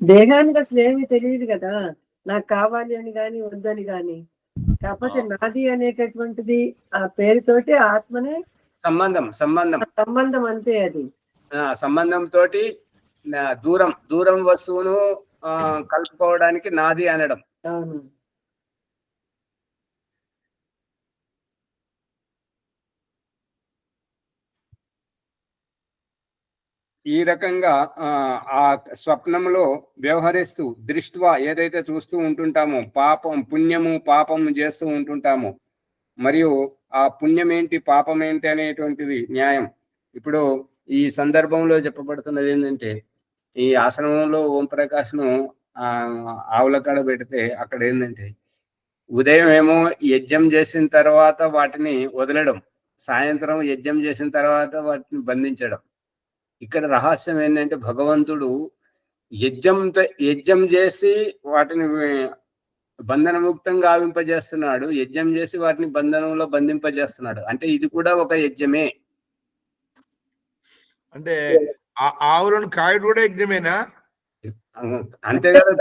దేహానికి అసలు ఏమీ తెలియదు కదా, నాకు కావాలి అని గాని వద్దని గాని. కాకపోతే నాది అనేటటువంటిది ఆ పేరుతోటి ఆత్మనే సంబంధం అంతే. అది సంబంధం తోటి దూరం వస్తువును కలుపుకోవడానికి నాది అనడం. అవును. ఈ రకంగా ఆ స్వప్నంలో వ్యవహరిస్తూ దృష్ట్వా ఏదైతే చూస్తూ ఉంటుంటామో, పుణ్యము పాపము చేస్తూ ఉంటుంటామో, మరియు ఆ పుణ్యం ఏంటి పాపం ఏంటి అనేటువంటిది న్యాయం. ఇప్పుడు ఈ సందర్భంలో చెప్పబడుతున్నది ఏంటంటే, ఈ ఆశ్రమంలో ఓం ప్రకాష్ను ఆవుల కాడ పెడితే అక్కడ ఏంటంటే, ఉదయం ఏమో యజ్ఞం చేసిన తర్వాత వాటిని వదలడం, సాయంత్రం యజ్ఞం చేసిన తర్వాత వాటిని బంధించడం. ఇక్కడ రహస్యం ఏంటంటే, భగవంతుడు యజ్ఞం చేసి వాటిని బంధనముక్తంగా ఆవింపజేస్తున్నాడు, యజ్ఞం చేసి వాటిని బంధనంలో బంధింపజేస్తున్నాడు. అంటే ఇది కూడా ఒక యజ్ఞమే. అంటే ఆవులను కాయడు కూడా యజ్ఞమేనా? అంతే కదా.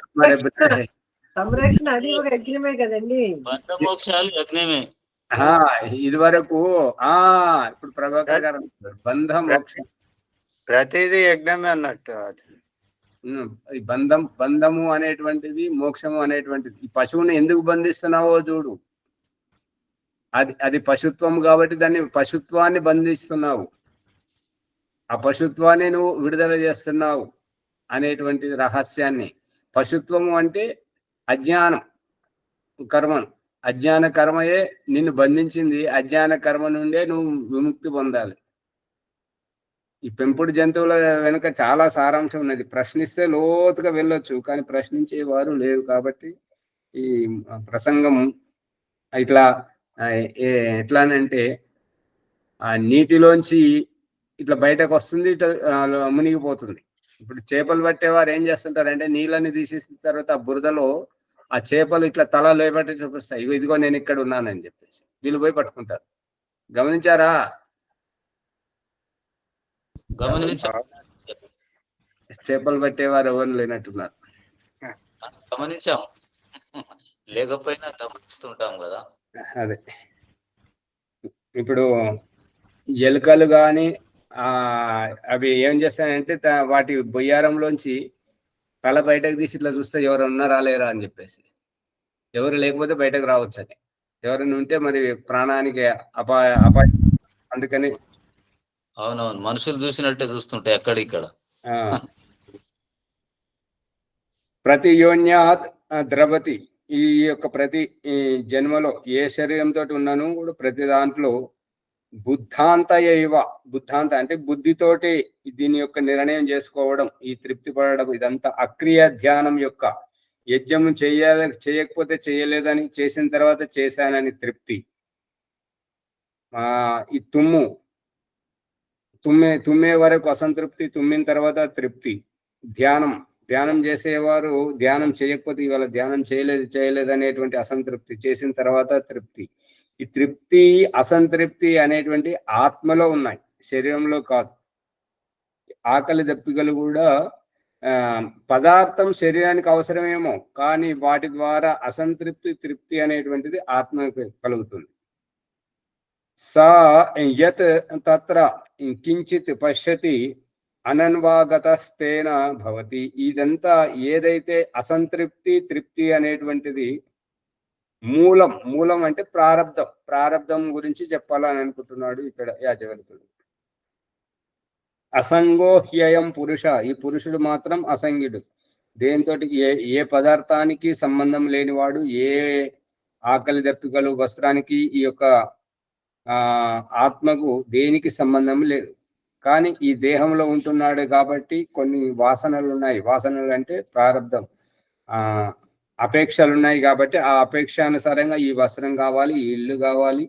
సంరక్షణ అది ఒక యజ్ఞమే కదండి. బంధమోక్షాలు యజ్ఞమే. ఇది వరకు ఇప్పుడు ప్రభాకర్ గారు బంధమోక్షం ప్రతిదీ యజ్ఞమే అన్నట్టు. ఈ బంధము అనేటువంటిది, మోక్షము అనేటువంటిది. ఈ పశువుని ఎందుకు బంధిస్తున్నావో చూడు. అది పశుత్వం కాబట్టి దాన్ని పశుత్వాన్ని బంధిస్తున్నావు, ఆ పశుత్వాన్ని నువ్వు విడుదల చేస్తున్నావు అనేటువంటి రహస్యాన్ని. పశుత్వము అంటే అజ్ఞానం కర్మను, అజ్ఞాన కర్మయే నిన్ను బంధించింది. అజ్ఞాన కర్మ నుండే నువ్వు విముక్తి పొందాలి. ఈ పెంపుడు జంతువుల వెనుక చాలా సారాంశం ఉన్నది. ప్రశ్నిస్తే లోతుగా వెళ్ళొచ్చు, కానీ ప్రశ్నించేవారు లేరు. కాబట్టి ఈ ప్రసంగం ఇట్లా ఎట్లానంటే, ఆ నీటిలోంచి ఇట్లా బయటకు వస్తుంది, ఇట్లా మునిగిపోతుంది. ఇప్పుడు చేపలు పట్టేవారు ఏం చేస్తుంటారంటే, నీళ్ళని తీసేసిన తర్వాత ఆ బురదలో ఆ చేపలు ఇట్లా తల లేబట్టి చూపిస్తాయి, ఇదిగో నేను ఇక్కడ ఉన్నానని చెప్పేసి వీళ్ళు పోయి పట్టుకుంటారు. గమనించారా? గమనించాం చేపలు పట్టేవారు ఎవరు లేనట్టున్నారు. గమనించాం లేకపోయినా గమనిస్తుంటాం కదా. అదే ఇప్పుడు ఎలుకలు కానీ అవి ఏం చేస్తాయంటే వాటి బొయ్యారంలోంచి తల బయటకు తీసి ఇట్లా చూస్తే ఎవరు ఉన్నారా లేరా అని చెప్పేసి, ఎవరు లేకపోతే బయటకు రావచ్చని, ఎవరైనా ఉంటే మరి ప్రాణానికి అపాయం. అందుకని అవునవును, మనుషులు చూసినట్టే చూస్తుంటాయి అక్కడిక్కడ. ప్రతి యోన్యాత్ ద్రవతి, ఈ యొక్క ప్రతి జన్మలో ఏ శరీరంతో ఉన్నాను కూడా ప్రతి దాంట్లో బుద్ధాంత బుద్ధాంత అంటే బుద్ధితోటి దీని యొక్క నిర్ణయం చేసుకోవడం, ఈ తృప్తి పడడం, ఇదంతా అక్రియ ధ్యానం యొక్క యజ్ఞం చేయకపోతే చేయలేదని, చేసిన తర్వాత చేశానని తృప్తి. ఈ తుమ్మే వరకు అసంతృప్తి, తుమ్మిన తర్వాత తృప్తి. ధ్యానం చేసేవారు ధ్యానం చేయకపోతే ఇవాళ ధ్యానం చేయలేదు అనేటువంటి అసంతృప్తి, చేసిన తర్వాత తృప్తి. ఈ తృప్తి అసంతృప్తి అనేటువంటి ఆత్మలో ఉన్నాయి, శరీరంలో కాదు. ఆకలి దప్పికలు కూడా పదార్థం శరీరానికి అవసరమేమో, కానీ వాటి ద్వారా అసంతృప్తి తృప్తి అనేటువంటిది ఆత్మకు కలుగుతుంది. సా యత్ తత్ర కించిత్ పశ్యతి అనన్వాగతస్తేన భవతి. ఇదంతా ఏదైతే అసంతృప్తి తృప్తి అనేటువంటిది మూలం అంటే ప్రారబ్ధం గురించి చెప్పాలని అనుకుంటున్నాడు ఇక్కడ యాజవల్కుడు. అసంగో హ్యయం పురుష, ఈ పురుషుడు మాత్రం అసంగుడు, దేంతో ఏ పదార్థానికి సంబంధం లేనివాడు, ఏ ఆకలి దప్పికలు వస్త్రానికి ఈ యొక్క ఆత్మకు దేనికి సంబంధం లేదు. కానీ ఈ దేహంలో ఉంటున్నాడు కాబట్టి కొన్ని వాసనలు ఉన్నాయి. వాసనలు అంటే ప్రారబ్ధం, అపేక్షలు ఉన్నాయి కాబట్టి ఆ అపేక్షానుసారంగా ఈ వస్త్రం కావాలి, ఈ ఇల్లు కావాలి,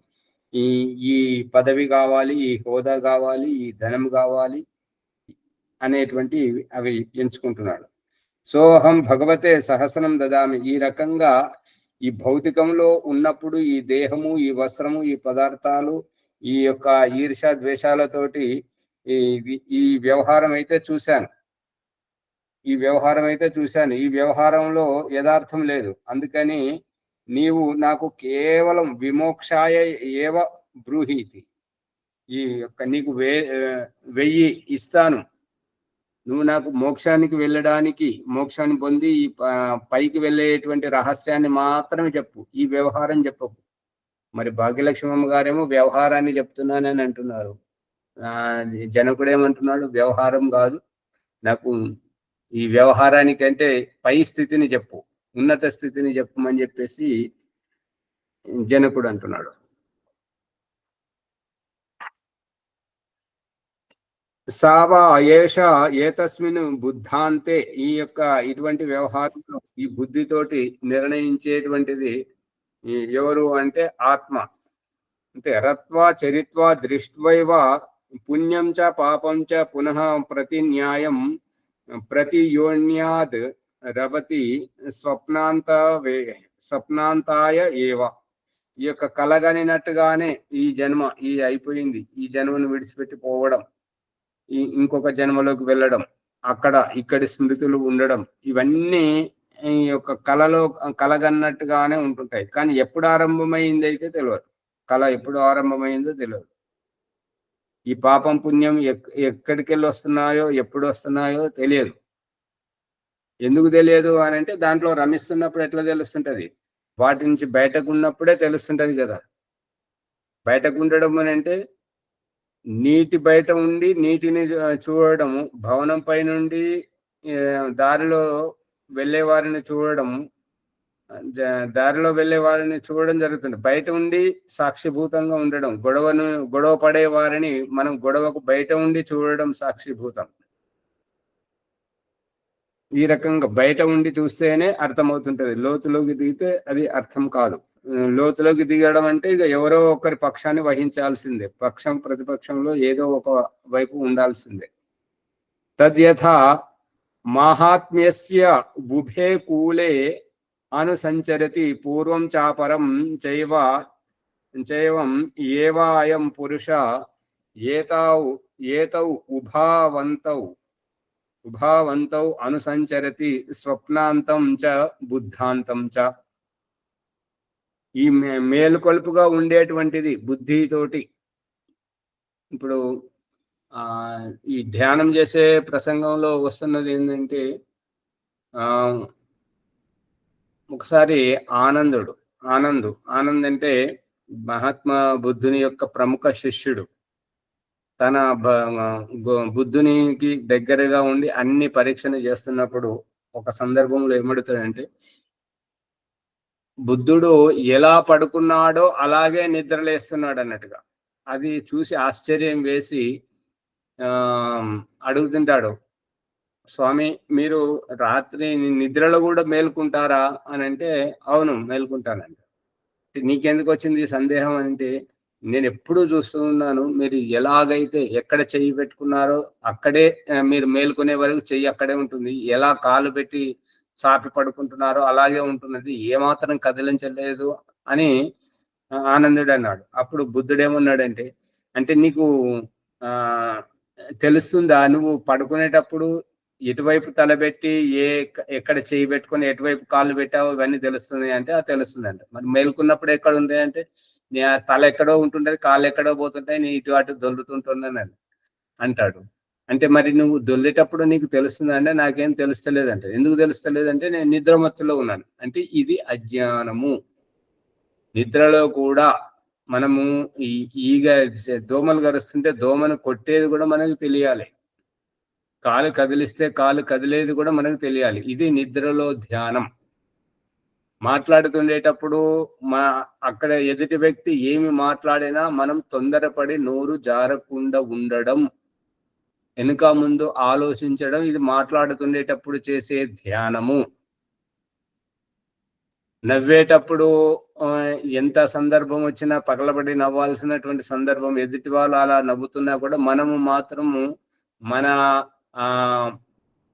ఈ పదవి కావాలి, ఈ హోదా కావాలి, ఈ ధనం కావాలి అనేటువంటి అవి ఎంచుకుంటున్నాడు. సోహం భగవతే సహస్రం దదామి. ఈ రకంగా ఈ భౌతికంలో ఉన్నప్పుడు ఈ దేహము, ఈ వస్త్రము, ఈ పదార్థాలు, ఈ యొక్క ఈర్ష ద్వేషాలతోటి ఈ వ్యవహారం అయితే చూశాను. ఈ వ్యవహారంలో యథార్థం లేదు. అందుకని నీవు నాకు కేవలం విమోక్షాయ ఏవ బ్రూహీతి, ఈ యొక్క నీకు 1000 ఇస్తాను, నువ్వు నాకు మోక్షానికి వెళ్ళడానికి, మోక్షాన్ని పొంది ఈ పైకి వెళ్ళేటువంటి రహస్యాన్ని మాత్రమే చెప్పు, ఈ వ్యవహారం చెప్పకు. మరి భాగ్యలక్ష్మమ్మ గారేమో వ్యవహారాన్ని చెప్తున్నానని అంటున్నారు. జనకుడు ఏమంటున్నాడు, వ్యవహారం కాదు, నాకు ఈ వ్యవహారానికంటే పై స్థితిని చెప్పు, ఉన్నత స్థితిని చెప్పమని చెప్పేసి జనకుడు అంటున్నాడు. సావా ఏష ఏతస్మిన్ బుద్ధాంతే, ఈ యొక్క ఇటువంటి వ్యవహారంలో ఈ బుద్ధితోటి నిర్ణయించేటువంటిది ఎవరు అంటే ఆత్మ. అంటే రత్వా చరిత్వా దృష్ట్వైవ పుణ్యం చ పాపం చ పునః ప్రతిన్యాయం ప్రతియోన్యాద్ రవతి స్వప్నాంతాయ ఏవ. ఈ యొక్క కలగనినట్టుగానే ఈ జన్మ అయిపోయింది, ఈ జన్మను విడిచిపెట్టి పోవడం, ఇంకొక జన్మలోకి వెళ్ళడం, ఇక్కడి స్మృతులు ఉండడం, ఇవన్నీ ఈ యొక్క కలగన్నట్టుగానే ఉంటుంటాయి. కానీ ఎప్పుడు ఆరంభమైంది అయితే తెలియదు, కళ ఎప్పుడు ఆరంభమైందో తెలియదు. ఈ పాపం పుణ్యం ఎక్కడికి వెళ్ళి వస్తున్నాయో, ఎప్పుడు వస్తున్నాయో తెలియదు. ఎందుకు తెలియదు అని అంటే దాంట్లో రమిస్తున్నప్పుడు ఎట్లా తెలుస్తుంటది, వాటి నుంచి బయటకు ఉన్నప్పుడే తెలుస్తుంటది కదా. బయటకు ఉండడం అని అంటే నీటి బయట ఉండి నీటిని చూడడము, భవనం పై నుండి దారిలో వెళ్ళే వారిని చూడడము, దారిలో వెళ్ళే వారిని చూడడం జరుగుతుంది. బయట ఉండి సాక్షిభూతంగా ఉండడం, గొడవ పడే వారిని మనం గొడవకు బయట ఉండి చూడడం సాక్షిభూతం. ఈ రకంగా బయట ఉండి చూస్తేనే అర్థమవుతుంటది, లోతులోకి దిగితే అది అర్థం కాదు. లోతులోకి దిగడం అంటే ఇక ఎవరో ఒకరి పక్షాన్ని వహించాల్సిందే, పక్షం ప్రతిపక్షంలో ఏదో ఒక వైపు ఉండాల్సిందే. తద్యథా మాహాత్మ్యస్య బుభే కూలే అనుసంచరతి పూర్వం చాపరం చైవం ఏవాయం పురుష ఏతౌ ఉభావంతౌ అనుసంచరతి స్వప్నాంతం చ బుద్ధాంతం చ. ఈ మేలుకొల్పుగా ఉండేటువంటిది బుద్ధితోటి. ఇప్పుడు ఈ ధ్యానం చేసే ప్రసంగంలో వస్తున్నది ఏంటంటే, ఒకసారి ఆనంద్ అంటే మహాత్మా బుద్ధుని యొక్క ప్రముఖ శిష్యుడు. తన బుద్ధునికి దగ్గరగా ఉండి అన్ని పరీక్షలు చేస్తున్నప్పుడు ఒక సందర్భంలో ఏమడుతాడంటే, బుద్ధుడు ఎలా పడుకున్నాడో అలాగే నిద్రలేస్తున్నాడు అన్నట్టుగా. అది చూసి ఆశ్చర్యం వేసి అడుగుతుంటాడు, స్వామి మీరు రాత్రి నిద్రలో కూడా మేల్కుంటారా అని అంటే, అవును మేల్కుంటానంట. నీకెందుకు వచ్చింది సందేహం అంటే, నేను ఎప్పుడూ చూస్తూ ఉన్నాను, మీరు ఎలాగైతే ఎక్కడ చెయ్యి పెట్టుకున్నారో అక్కడే మీరు మేల్కొనే వరకు చెయ్యి అక్కడే ఉంటుంది, ఎలా కాలు పెట్టి చాపి పడుకుంటున్నారో అలాగే ఉంటున్నది, ఏమాత్రం కదిలించలేదు అని ఆనందుడు అన్నాడు. అప్పుడు బుద్ధుడు ఏమన్నాడంటే, అంటే నీకు తెలుస్తుందా, నువ్వు పడుకునేటప్పుడు ఎటువైపు తలబెట్టి ఎక్కడ చేయి పెట్టుకొని ఎటువైపు కాళ్ళు పెట్టావో ఇవన్నీ తెలుస్తుంది అంటే, అది తెలుస్తుంది అంట. మరి మేల్కున్నప్పుడు ఎక్కడ ఉంది అంటే, నీ తల ఎక్కడో ఉంటుంటది, కాళ్ళు ఎక్కడో పోతుంటాయి, నీ ఇటు అటు దొల్లుతుంటున్నాను అంటాడు. అంటే మరి నువ్వు దొల్లేటప్పుడు నీకు తెలుస్తుంది అంటే, నాకేం తెలుస్తలేదంట. ఎందుకు తెలుస్తలేదంటే, నేను నిద్రమత్తులో ఉన్నాను అంటే. ఇది అజ్ఞానము. నిద్రలో కూడా మనము ఈగ దోమలు గరుస్తుంటే దోమను కొట్టేది కూడా మనకు తెలియాలి, కాలు కదిలిస్తే కాలు కదిలేది కూడా మనకు తెలియాలి. ఇది నిద్రలో ధ్యానం. మాట్లాడుతుండేటప్పుడు అక్కడ ఎదుటి వ్యక్తి ఏమి మాట్లాడినా మనం తొందరపడి నోరు జారకుండా ఉండడం, వెనుక ముందు ఆలోచించడం, ఇది మాట్లాడుతుండేటప్పుడు చేసే ధ్యానము. నవ్వేటప్పుడు ఎంత సందర్భం వచ్చినా పగలబడి నవ్వాల్సినటువంటి సందర్భం, ఎదుటి వాళ్ళు అలా నవ్వుతున్నా కూడా మనము మాత్రము మన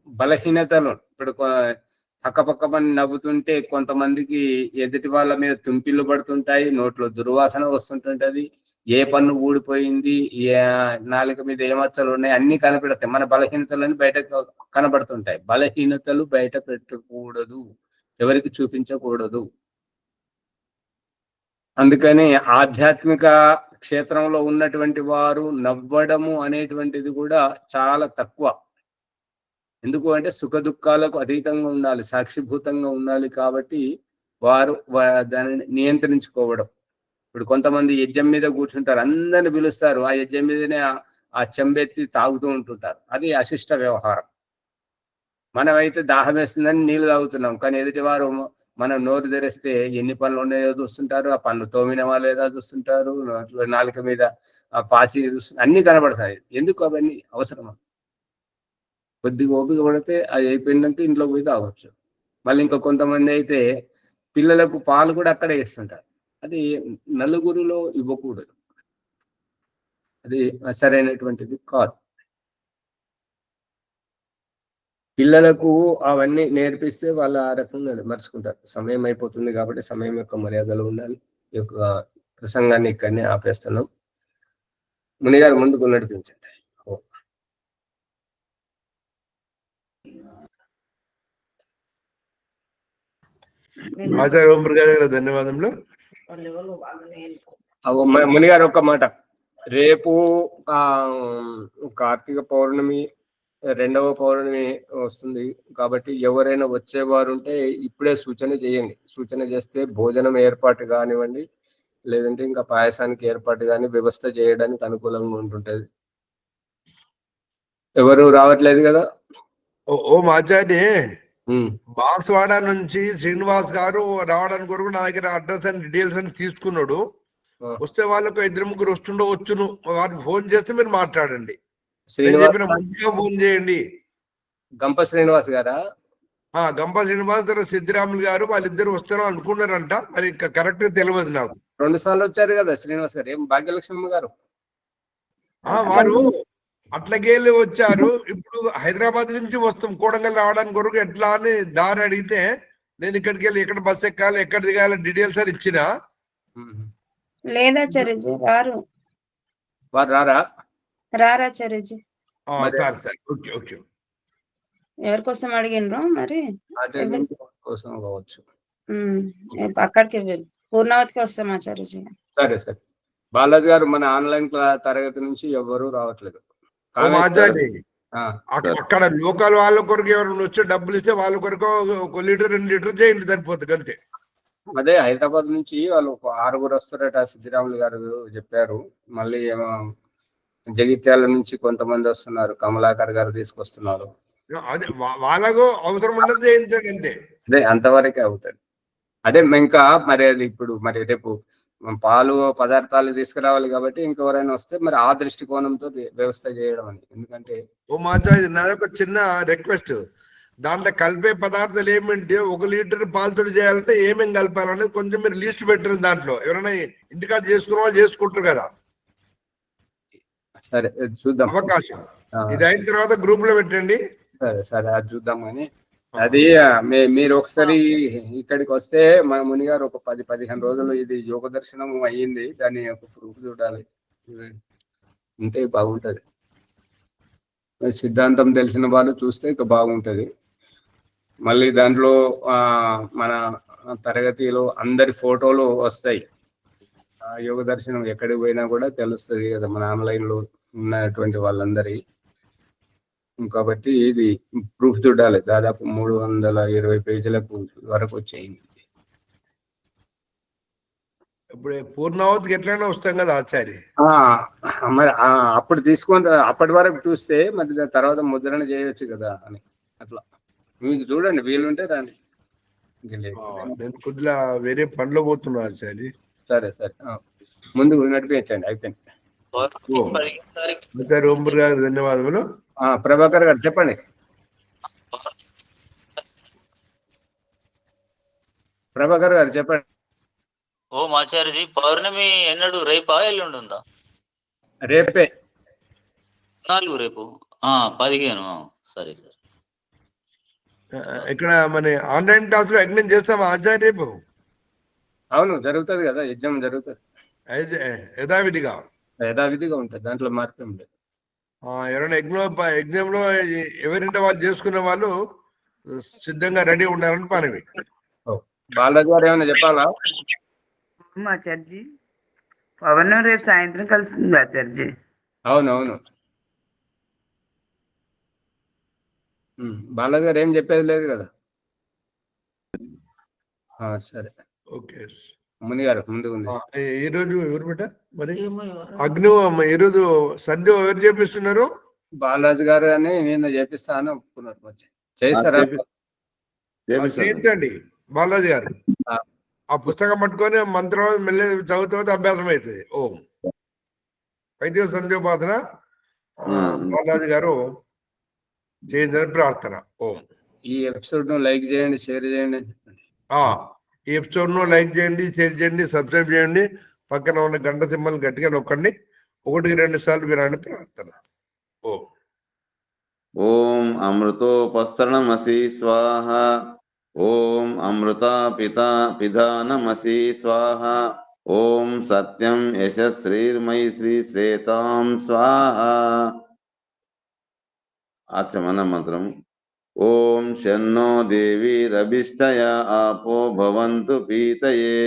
బలహీనతలు, ఇప్పుడు పక్కపక్కమని నవ్వుతుంటే కొంతమందికి ఎదుటి వాళ్ళ మీద తుంపిళ్ళు పడుతుంటాయి, నోట్లో దుర్వాసన వస్తుంటుంటది, ఏ పన్ను ఊడిపోయింది, నాలుక మీద ఏ మచ్చలు ఉన్నాయి అన్ని కనపడతాయి. మన బలహీనతలని బయట కనబడుతుంటాయి. బలహీనతలు బయట పెట్టకూడదు, ఎవరికి చూపించకూడదు. అందుకని ఆధ్యాత్మిక క్షేత్రంలో ఉన్నటువంటి వారు నవ్వడము అనేటువంటిది కూడా చాలా తక్కువ. ఎందుకు అంటే సుఖ దుఃఖాలకు అతీతంగా ఉండాలి, సాక్షిభూతంగా ఉండాలి. కాబట్టి వారు దానిని నియంత్రించుకోవడం. ఇప్పుడు కొంతమంది యజ్ఞం మీద కూర్చుంటారు, అందరిని పిలుస్తారు, ఆ యజ్ఞం మీదనే ఆ చెంబెత్తి తాగుతూ ఉంటుంటారు. అది అశిష్ట వ్యవహారం. మనమైతే దాహం వేస్తుందని నీళ్లు తాగుతున్నాం, కానీ ఎదుటి వారు మనం నోరు తెరిస్తే ఎన్ని పనులు ఉన్నాయో చూస్తుంటారు, ఆ పనులు తోమిన వాళ్ళు ఏదో చూస్తుంటారు, నాలుక మీద పాచి అన్ని కనబడతాయి. ఎందుకు అవన్నీ అవసరమా? కొద్దిగా ఓపిక పడితే అది అయిపోయిందంటే ఇంట్లోకి పోయి తాగొచ్చు. మళ్ళీ ఇంకా కొంతమంది అయితే పిల్లలకు పాలు కూడా అక్కడే ఇస్తుంటారు. అది నలుగురిలో ఇవ్వకూడదు, అది సరైనటువంటిది కాదు. పిల్లలకు అవన్నీ నేర్పిస్తే వాళ్ళు ఆ రకంగా మర్చుకుంటారు. సమయం అయిపోతుంది కాబట్టి సమయం యొక్క మర్యాదలు ఉండాలి. ఈ యొక్క ప్రసంగాన్ని ఇక్కడనే ఆపేస్తున్నాం. మునిగారు ముందుకు నడిపించండి. ఆచార్య ఓం ప్రకాష్ గారు ధన్యవాదములు. మునిగారు ఒక్క మాట, రేపు కార్తీక పౌర్ణమి, రెండవ పౌర్ణమి వస్తుంది కాబట్టి ఎవరైనా వచ్చేవారు ఉంటే ఇప్పుడే సూచన చేయండి. సూచన చేస్తే భోజనం ఏర్పాటు కానివ్వండి, లేదంటే ఇంకా పాయసానికి ఏర్పాటు కానీ వ్యవస్థ చేయడానికి అనుకూలంగా ఉంటుంటది. ఎవరు రావట్లేదు కదా? ఓ ఆచార్య, బాన్స్వాడ నుంచి శ్రీనివాస్ గారు రావడానికి కొరకు నా దగ్గర అడ్రస్ అండ్ డీటెయిల్స్ అని తీసుకున్నాడు. వస్తే వాళ్ళకు 2-3 వస్తుండవచ్చును. వారికి ఫోన్ చేస్తే మీరు మాట్లాడండి. ముందుగా ఫోన్ చేయండి. గంప శ్రీనివాస్ గారా? గంప శ్రీనివాస్ గారు, సిద్ధిరాములు గారు, వాళ్ళిద్దరు వస్తారో అనుకున్నారంట. మరి కరెక్ట్ గా తెలియదు నాకు. 2 సార్లు వచ్చారు కదా శ్రీనివాస్ గారు. ఏం భాగ్యలక్ష్మి గారు? వారు అట్లకెళ్ళి వచ్చారు. ఇప్పుడు హైదరాబాద్ నుంచి వస్తాం కోడంగల్ రావడానికి కొరకు ఎట్లా అని దారి అడిగితే, నేను ఇక్కడికి వెళ్ళి ఎక్కడ బస్ ఎక్కాలి, ఎక్కడ దిగాలి డీటెయిల్స్ అని ఇచ్చిన. లేదా రారు. వారు రారా? రారాచార్యజీ. మరి సరే సరే, ఓకే ఓకే. ఎవరి కోసం అడిగినరు మరి? ఆచార్య కోసం కావచ్చు. అక్కడికి పూర్ణావతికి వస్తాం ఆచార్యజీ. సరే సరే. బాలాజీ గారు, మన ఆన్లైన్ తరగతి నుంచి ఎవరు రావట్లేదు. ఆచార్య అక్కడ లోకల్ వాళ్ళ కొరకు ఎవరైనా వచ్చి డబ్బులు ఇస్తే వాళ్ళ కొరకు 1 లీటర్ 2 లీటర్ చేయండి, సరిపోతుంది అంతే. అదే హైదరాబాద్ నుంచి వాళ్ళు 6 వస్తారట, సిద్ధిరాములు గారు చెప్పారు. మళ్ళీ ఏమో జగిత్యాల నుంచి కొంతమంది వస్తున్నారు, కమలాకర్ గారు తీసుకొస్తున్నారు. అదే వాళ్ళకు అవసరం ఉండదు, చేయించండి అంతే. అదే అంతవరకే అవుతుంది. అదే ఇంకా మరి అది ఇప్పుడు మరి రేపు పాలు పదార్థాలు తీసుకురావాలి కాబట్టి ఇంకెవరైనా వస్తే మరి ఆ దృష్టికోణంతో వ్యవస్థ చేయడం అని. ఎందుకంటే నాదొక చిన్న రిక్వెస్ట్, దాంట్లో కలిపే పదార్థాలు ఏమంటే 1 లీటర్ పాలతో చేయాలంటే ఏమేమి కలపాలనేది కొంచెం మీరు లిస్ట్ పెట్టిన దాంట్లో ఎవరైనా ఇంటికాడ చేసుకున్న వాళ్ళు చేసుకుంటారు కదా. సరే చూద్దాం, అవకాశం ఇది అయిన తర్వాత గ్రూప్ లో పెట్టండి. సరే సరే, అది చూద్దాం. కానీ అది మీరు ఒకసారి ఇక్కడికి వస్తే మన ముని గారు ఒక 10-15 రోజులు ఇది యోగ దర్శనం అయ్యింది, దాన్ని ఒక ప్రూఫ్ చూడాలి ఉంటే బాగుంటది. సిద్ధాంతం తెలిసిన వాళ్ళు చూస్తే ఇక బాగుంటది. మళ్ళీ దాంట్లో మన తరగతిలో అందరి ఫోటోలు వస్తాయి. యోగ దర్శనం ఎక్కడికి పోయినా కూడా తెలుస్తుంది కదా మన ఆన్లైన్ లో ఉన్నటువంటి వాళ్ళందరి. కాబట్టి ఇది ప్రూఫ్ చూడాలి. దాదాపు 320 పేజీలకు వరకు వచ్చాయి. ఇప్పుడు పూర్ణావతికి ఎట్లయినా వస్తాం కదా ఆచార్య. మరి అప్పుడు తీసుకొని అప్పటి వరకు చూస్తే మరి దాని తర్వాత ముద్రణ చేయొచ్చు కదా అని. అట్లా మీకు చూడండి, వీలుంటే రాని. నేను కొద్దిగా వేరే పనిలో పోతున్నా ఆచార్య. సరే సరే, ముందు నడిపించండి, అయిపోయింది. ఆచార్య ఓంబర్ గారు ధన్యవాదములు. ప్రభాకర్ గారు చెప్పండి. ప్రభాకర్ గారు చెప్పండి. ఓం ఆచార్యజీ, పౌర్ణమి ఎన్నడు? రేపా ఎల్లుండి ఉందా? రేపే 4 రేపు 15. సరే సరే. ఇక్కడ మన ఆన్లైన్ క్లాస్ లో యజ్ఞం చేస్తామా ఆచార్య రేపు? అవును, జరుగుతుంది కదా, యజ్ఞం జరుగుతుంది యథావిధిగా. యథావిధిగా ఉంటుంది, దాంట్లో మార్పం లేదు. ఎవరైనా యజ్ఞంలో ఎవరింటే వాళ్ళు చేసుకునే వాళ్ళు సిద్ధంగా రెడీ ఉండాలని పనివి. బాలాజీ గారు ఏమైనా చెప్పాలా? ఆచార్జీ, పవన్ రేపు సాయంత్రం కలుస్తుంది ఆచార్జీ. అవునవును. బాలాజీ గారు ఏం చెప్పేది లేదు కదా. సరే, ఓకే. ముని గారు ముందు ఉంది. ఈ రోజు ఎవరు బిడ్డ మరి అగ్ని ఈరోజు సంధ్య ఎవరు చేపిస్తున్నారు? బాలాజీ గారు అని నేను చేపిస్తాను ఒప్పుకున్నారు. చేస్తారా? చేయించండి బాలాజీ గారు. ఆ పుస్తకం పట్టుకొని మంత్రం మెల్లి చదువుతుంది, అభ్యాసం అవుతుంది. ఓం వైద్య సంధ్యోపాసన బాలాజీ గారు చేయించని ప్రార్థన. ఓం. ఈ ఎపిసోడ్ ను లైక్ చేయండి, షేర్ చేయండి. ఈ ఎపిసోడ్ ను లైక్ చేయండి, షేర్ చేయండి, సబ్స్క్రైబ్ చేయండి. పక్కన ఉన్న గంట సింబల్ గట్టిగా నొక్కండి. 1-2 సార్లు వినండి ప్రార్థన. ఓం. ఓం అమృతోపస్తరణమసి స్వాహ. ఓం అమృత పిధానమసి స్వాహ. ఓం సత్యం యశశ్రీర్మయి శ్రీ శ్వేతాం స్వాహ. ఆచమన మంత్రం. ఓం శన్నో దేవీరభిష్టయ ఆపో భవంతు పీతయే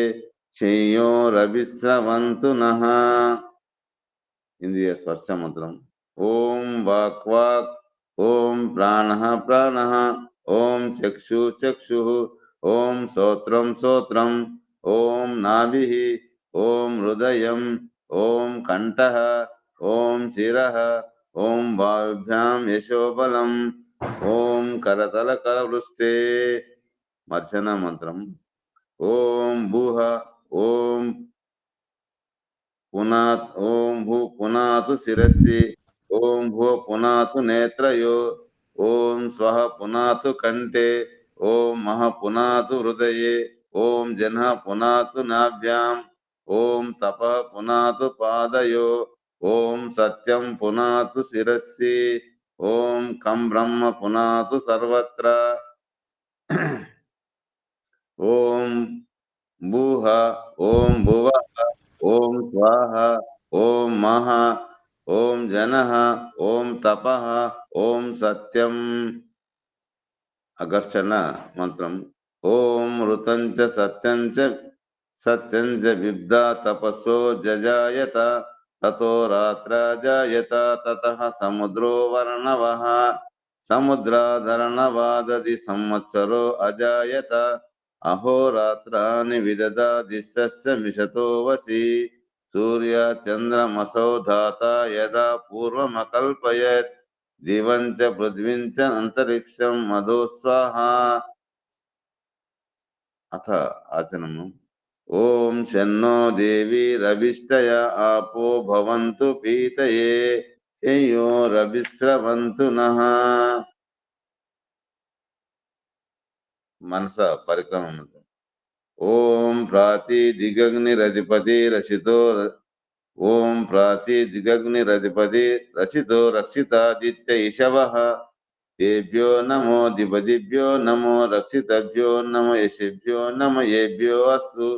శ్రేయోరభిస్రవంతు నః. ఇంద్రియ స్పర్శ మంత్రం. ఓం వాక్ వాక్. ఓం ప్రాణః ప్రాణః. ఓం చక్షు చక్షు. ఓం శ్రోత్రం శ్రోత్రం. ఓం నాభిః. ఓం హృదయం. ఓం కంఠః. ఓం శిరః. ఓం వాయుభ్యాం యశోబలం. ఓం కరతల కరవృష్టే. మర్చన మంత్రం. ఓం భూహ. ఓం పునాత్. ఓం భూ పునాతు శిరస్సి. ఓం భూ పునాతు నేత్రయో. ఓం స్వహ పునాతు కంఠే. ఓం మహ పునాతు హృదయే. ఓం జన పునాతు నాభ్యాం. ఓం తప పునాతు పాదయో. ఓం సత్యం పునాతు శిరస్సి. ఓం కం బ్రహ్మ పునాతు సర్వత్ర. ఓం భూహ. ఓం భువ. ఓం స్వాహ. ఓం మహ. ఓం జనః ఓం తపః ఓం సత్యం అఘర్షణ మంత్రం. ఓం ఋతం చ సత్యం చ విబ్దా తపస్సో జజాయత తతో రాత్రాజాయత తతః సముద్రో వర్ణవః సముద్రాధరణవాదది సంవత్సరో అజాయత అహోరాత్రాని విదదాదిష్టస్య మిషతో వసి సూర్య చంద్రమసౌ ధాత యదా పూర్వమకల్పయత్ దివం చ పృథ్వీం చ అంతరిక్షం మధు స్వాహా. అథ ఆచనము. ఓం శన్నో దేవీరభిష్టయ ఆపో భవంతు పీతయే శయ్యోరభిస్రవంతు నః. మనస పరిక్రమం. ఓం ప్రాచీదిగగ్నిరధిపతి రచితో రక్షితాదిత్య ఇషవః తేభ్యో నమో దిపదిభ్యో నమో రక్షితభ్యో నమ యశభ్యో నమ ఏభ్యో అస్తు.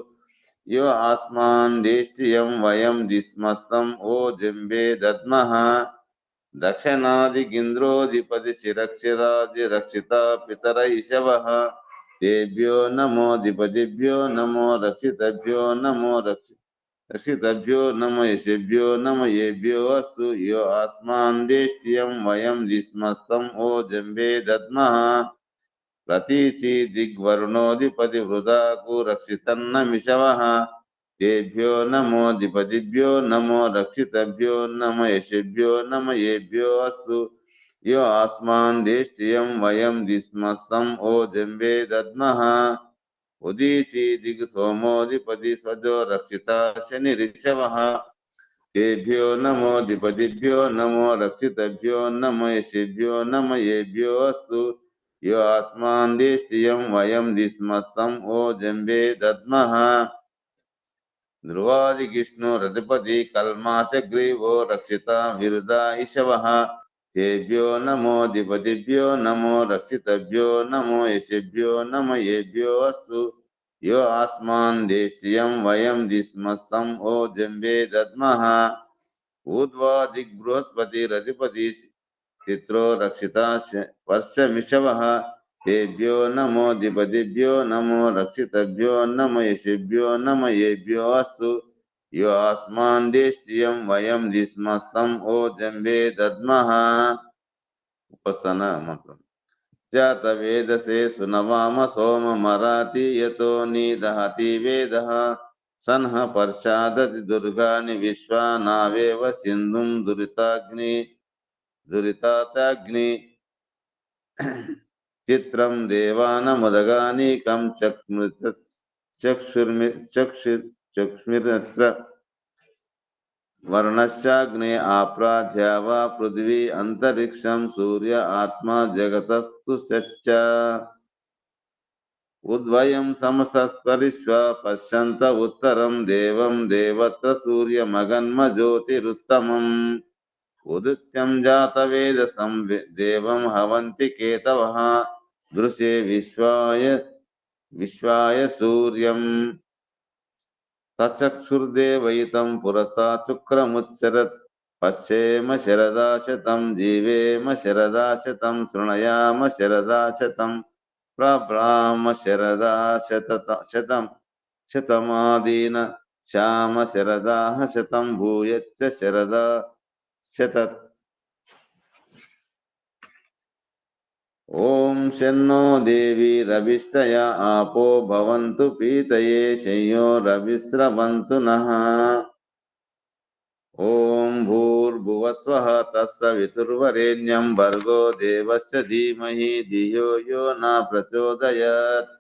యో ఆస్మాన్ దేష్ట్రియం వయం దిస్మస్తం ఓ జంబే దద్మః. దక్షిణాదిగింద్రోధిపతి శిరక్షిరాది రక్షిత పితర ఇషవః తేభ్యో నమో దిపదిభ్యో నమో రక్షితభ్యో నమో రక్షితభ్యో నమ యశభ్యో నమ ఏభ్యో అస్తు. యో ఆస్మాన్ దేష్ట్రియం వయం దిస్మస్తం ఓ జంబే దద్మః. ప్రతీచి దిగ్వరుణోధిపతి వృధాకు రక్షితన్నమిషవః తేభ్యో నమో దిపదిభ్యో నమో రక్షితభ్యో నమ యశభ్యో నమ ఏభ్యో అస్తు. యో ఆస్మాన్ దేష్ట్రియం వయం దిస్మస్తం ఓ జంబే దద్మః. ఉదీచి దిగ్ సోమోధిపతి స్వజో రక్షిత శనిరిషవః తేభ్యో నమో దిపదిభ్యో నమో రక్షితభ్యో నమ యశభ్యో నమ ఏభ్యో అస్తు. యో ఆస్మాన్ దేష్ట్రియం వయం దిస్మస్తం ఓ జంబే దద్మః. ధ్రువాదిగిష్ణు రధిపతి కల్మాషగ్రీవో రక్షిత విరుధ ఇషవః తేభ్యో నమో దిపదిభ్యో నమో రక్షితభ్యో నమో యశభ్యో నమ ఏభ్యో అస్తు. యో ఆస్మాన్ దేష్ట్రియం వయం దిస్మస్తం ఓ జంబే దద్మః. ఊర్ధ్వా దిగ్బృహస్పతి రధిపతి చిత్రో రక్షిత వర్షమిషవః తేభ్యో నమో దిపదిభ్యో నమో రక్షితభ్యో నమ యశభ్యో నమ ఏభ్యో అస్తు. యో ఆస్మాన్ దేష్ట్రియం వయం దిస్మస్తం ఓ జంబే దద్మః. ఉపస్థాన మంత్రం. జాత వేదసే సునవామ సోమ మరాతి యతో నీదహతి వేదః సన్హ పర్షాదతి దుర్గాని విశ్వానావేవ సింధుం దురితాగ్ని చిత్రం దేవానముదగానీకం చక్షుర్మిత్ర వర్ణశ్చాగ్నే ఆప్రాధ్యావ పృథివీ అంతరిక్షం సూర్య ఆత్మా జగతస్తు చ. ఉద్వయం సమసస్పరిష్వ పశ్యంత ఉత్తరం దేవం దేవత్ర సూర్యమగన్మ జ్యోతిరుత్తమం. ఉదిత్యం జాతవేదసం దేవం హవంతి కేతవః దృశే విశ్వాయ సూర్యం. తచక్షుర్దేవయితం పురసా శుక్రముచ్చరత్ పశ్యేమ శరదా శతం జీవేమ శరదా శతం శృణయామ శరదా శతం ప్రభ్రామ శరదా శతమాదీన శ్యామ శరదా శతం భూయచ్చ శరదా శతత్. ఓం శన్నో దేవీరభిష్టయ ఆపో భవంతు పీతయే శయ్యోరవిస్రవంతు నః. ఓం భూర్భువస్వః తత్సవితుర్వరేణ్యం భర్గో దేవస్య ధీమహి ధియో యో న ప్రచోదయాత్.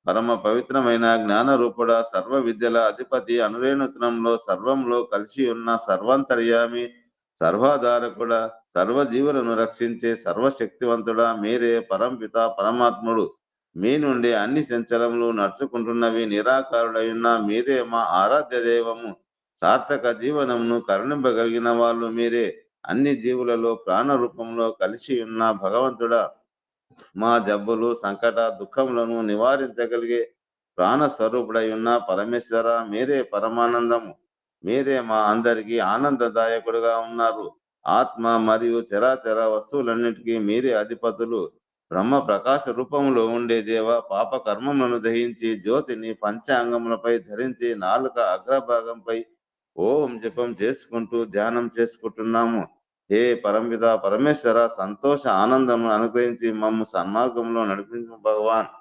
పరమ పవిత్రమైన జ్ఞానరూపుడ సర్వ విద్యల అధిపతి అనురేణుతనంలో సర్వంలో కలిసి ఉన్న సర్వాంతర్యామి సర్వాధారకుడ సర్వజీవులను రక్షించే సర్వశక్తివంతుడా మీరే పరంపిత పరమాత్ముడు. మీ నుండి అన్ని సంచలములు నడుచుకుంటున్నవి నిరాకారుడైన మీరే మా ఆరాధ్య దైవము. సార్థక జీవనమును కరుణింపగలిగిన వాళ్ళు మీరే. అన్ని జీవులలో ప్రాణ రూపంలో కలిసి ఉన్న భగవంతుడా మా జబ్బులు సంకట దుఃఖములను నివారించగలిగే ప్రాణస్వరూపుడై ఉన్న పరమేశ్వర మీరే పరమానందము. మీరే మా అందరికీ ఆనందదాయకుడుగా ఉన్నారు. ఆత్మ మరియు చరాచర వస్తువులన్నిటికీ మీరే అధిపతులు. బ్రహ్మ ప్రకాశ రూపంలో ఉండే దేవ, పాప కర్మములను దహించి జ్యోతిని పంచాంగములపై ధరించి నాలుక అగ్రభాగంపై ఓం జపం చేసుకుంటూ ధ్యానం చేసుకుంటున్నాము. హే పరమిత పరమేశ్వర, సంతోష ఆనందమును అనుగ్రహించి మమ్ము సన్మార్గంలో నడిపించు భగవాన్.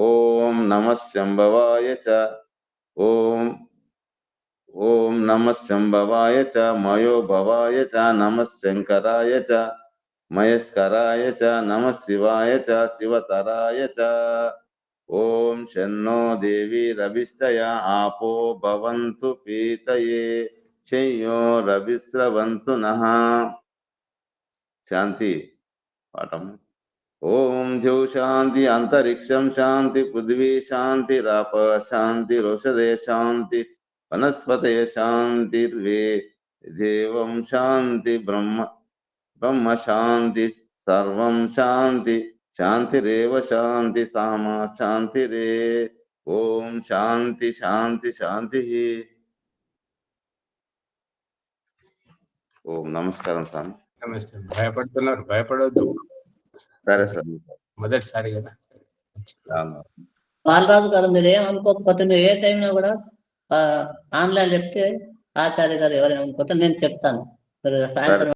ఓం నమ శంభవాయ చ. ఓం నమ శంభవాయ చ, మయో భవాయ చ, నమ శంకరాయ చ, మయస్కరాయ చ, నమ శివాయ చ, శివతరాయ చ. ఓం శన్నో దేవి రవిష్టయ ఆపో భవంతు పీతయే, శయ్యో రవిస్రవంతు నః. శాంతి పాఠం. ఓం ద్యౌ శాంతి, అంతరిక్షం శాంతి, పృథివీ శాంతి, రాప శాంతి, రోషదే శాంతి, వనస్పతయ శాంతిర్వే దేవం శాంతి, బ్రహ్మ శాంతి, సర్వం శాంతి, శాంతిరేవ శాంతి, సామా శాంతిరే. ఓం శాంతి శాంతి శాంతి. ఓం నమస్కారం స్వామి. నమస్తే. భయపడుతున్నారు, భయపడవద్దు. సరే సార్. మొదటిసారి కదా. బాలరాజు గారు, మీరు ఏమనుకోకపోతే మీరు ఏ టైంలో కూడా ఆన్లైన్ చెప్తే ఆచార్య గారు ఎవరైనా అనుకోతే నేను చెప్తాను. మీరు సాయంత్రం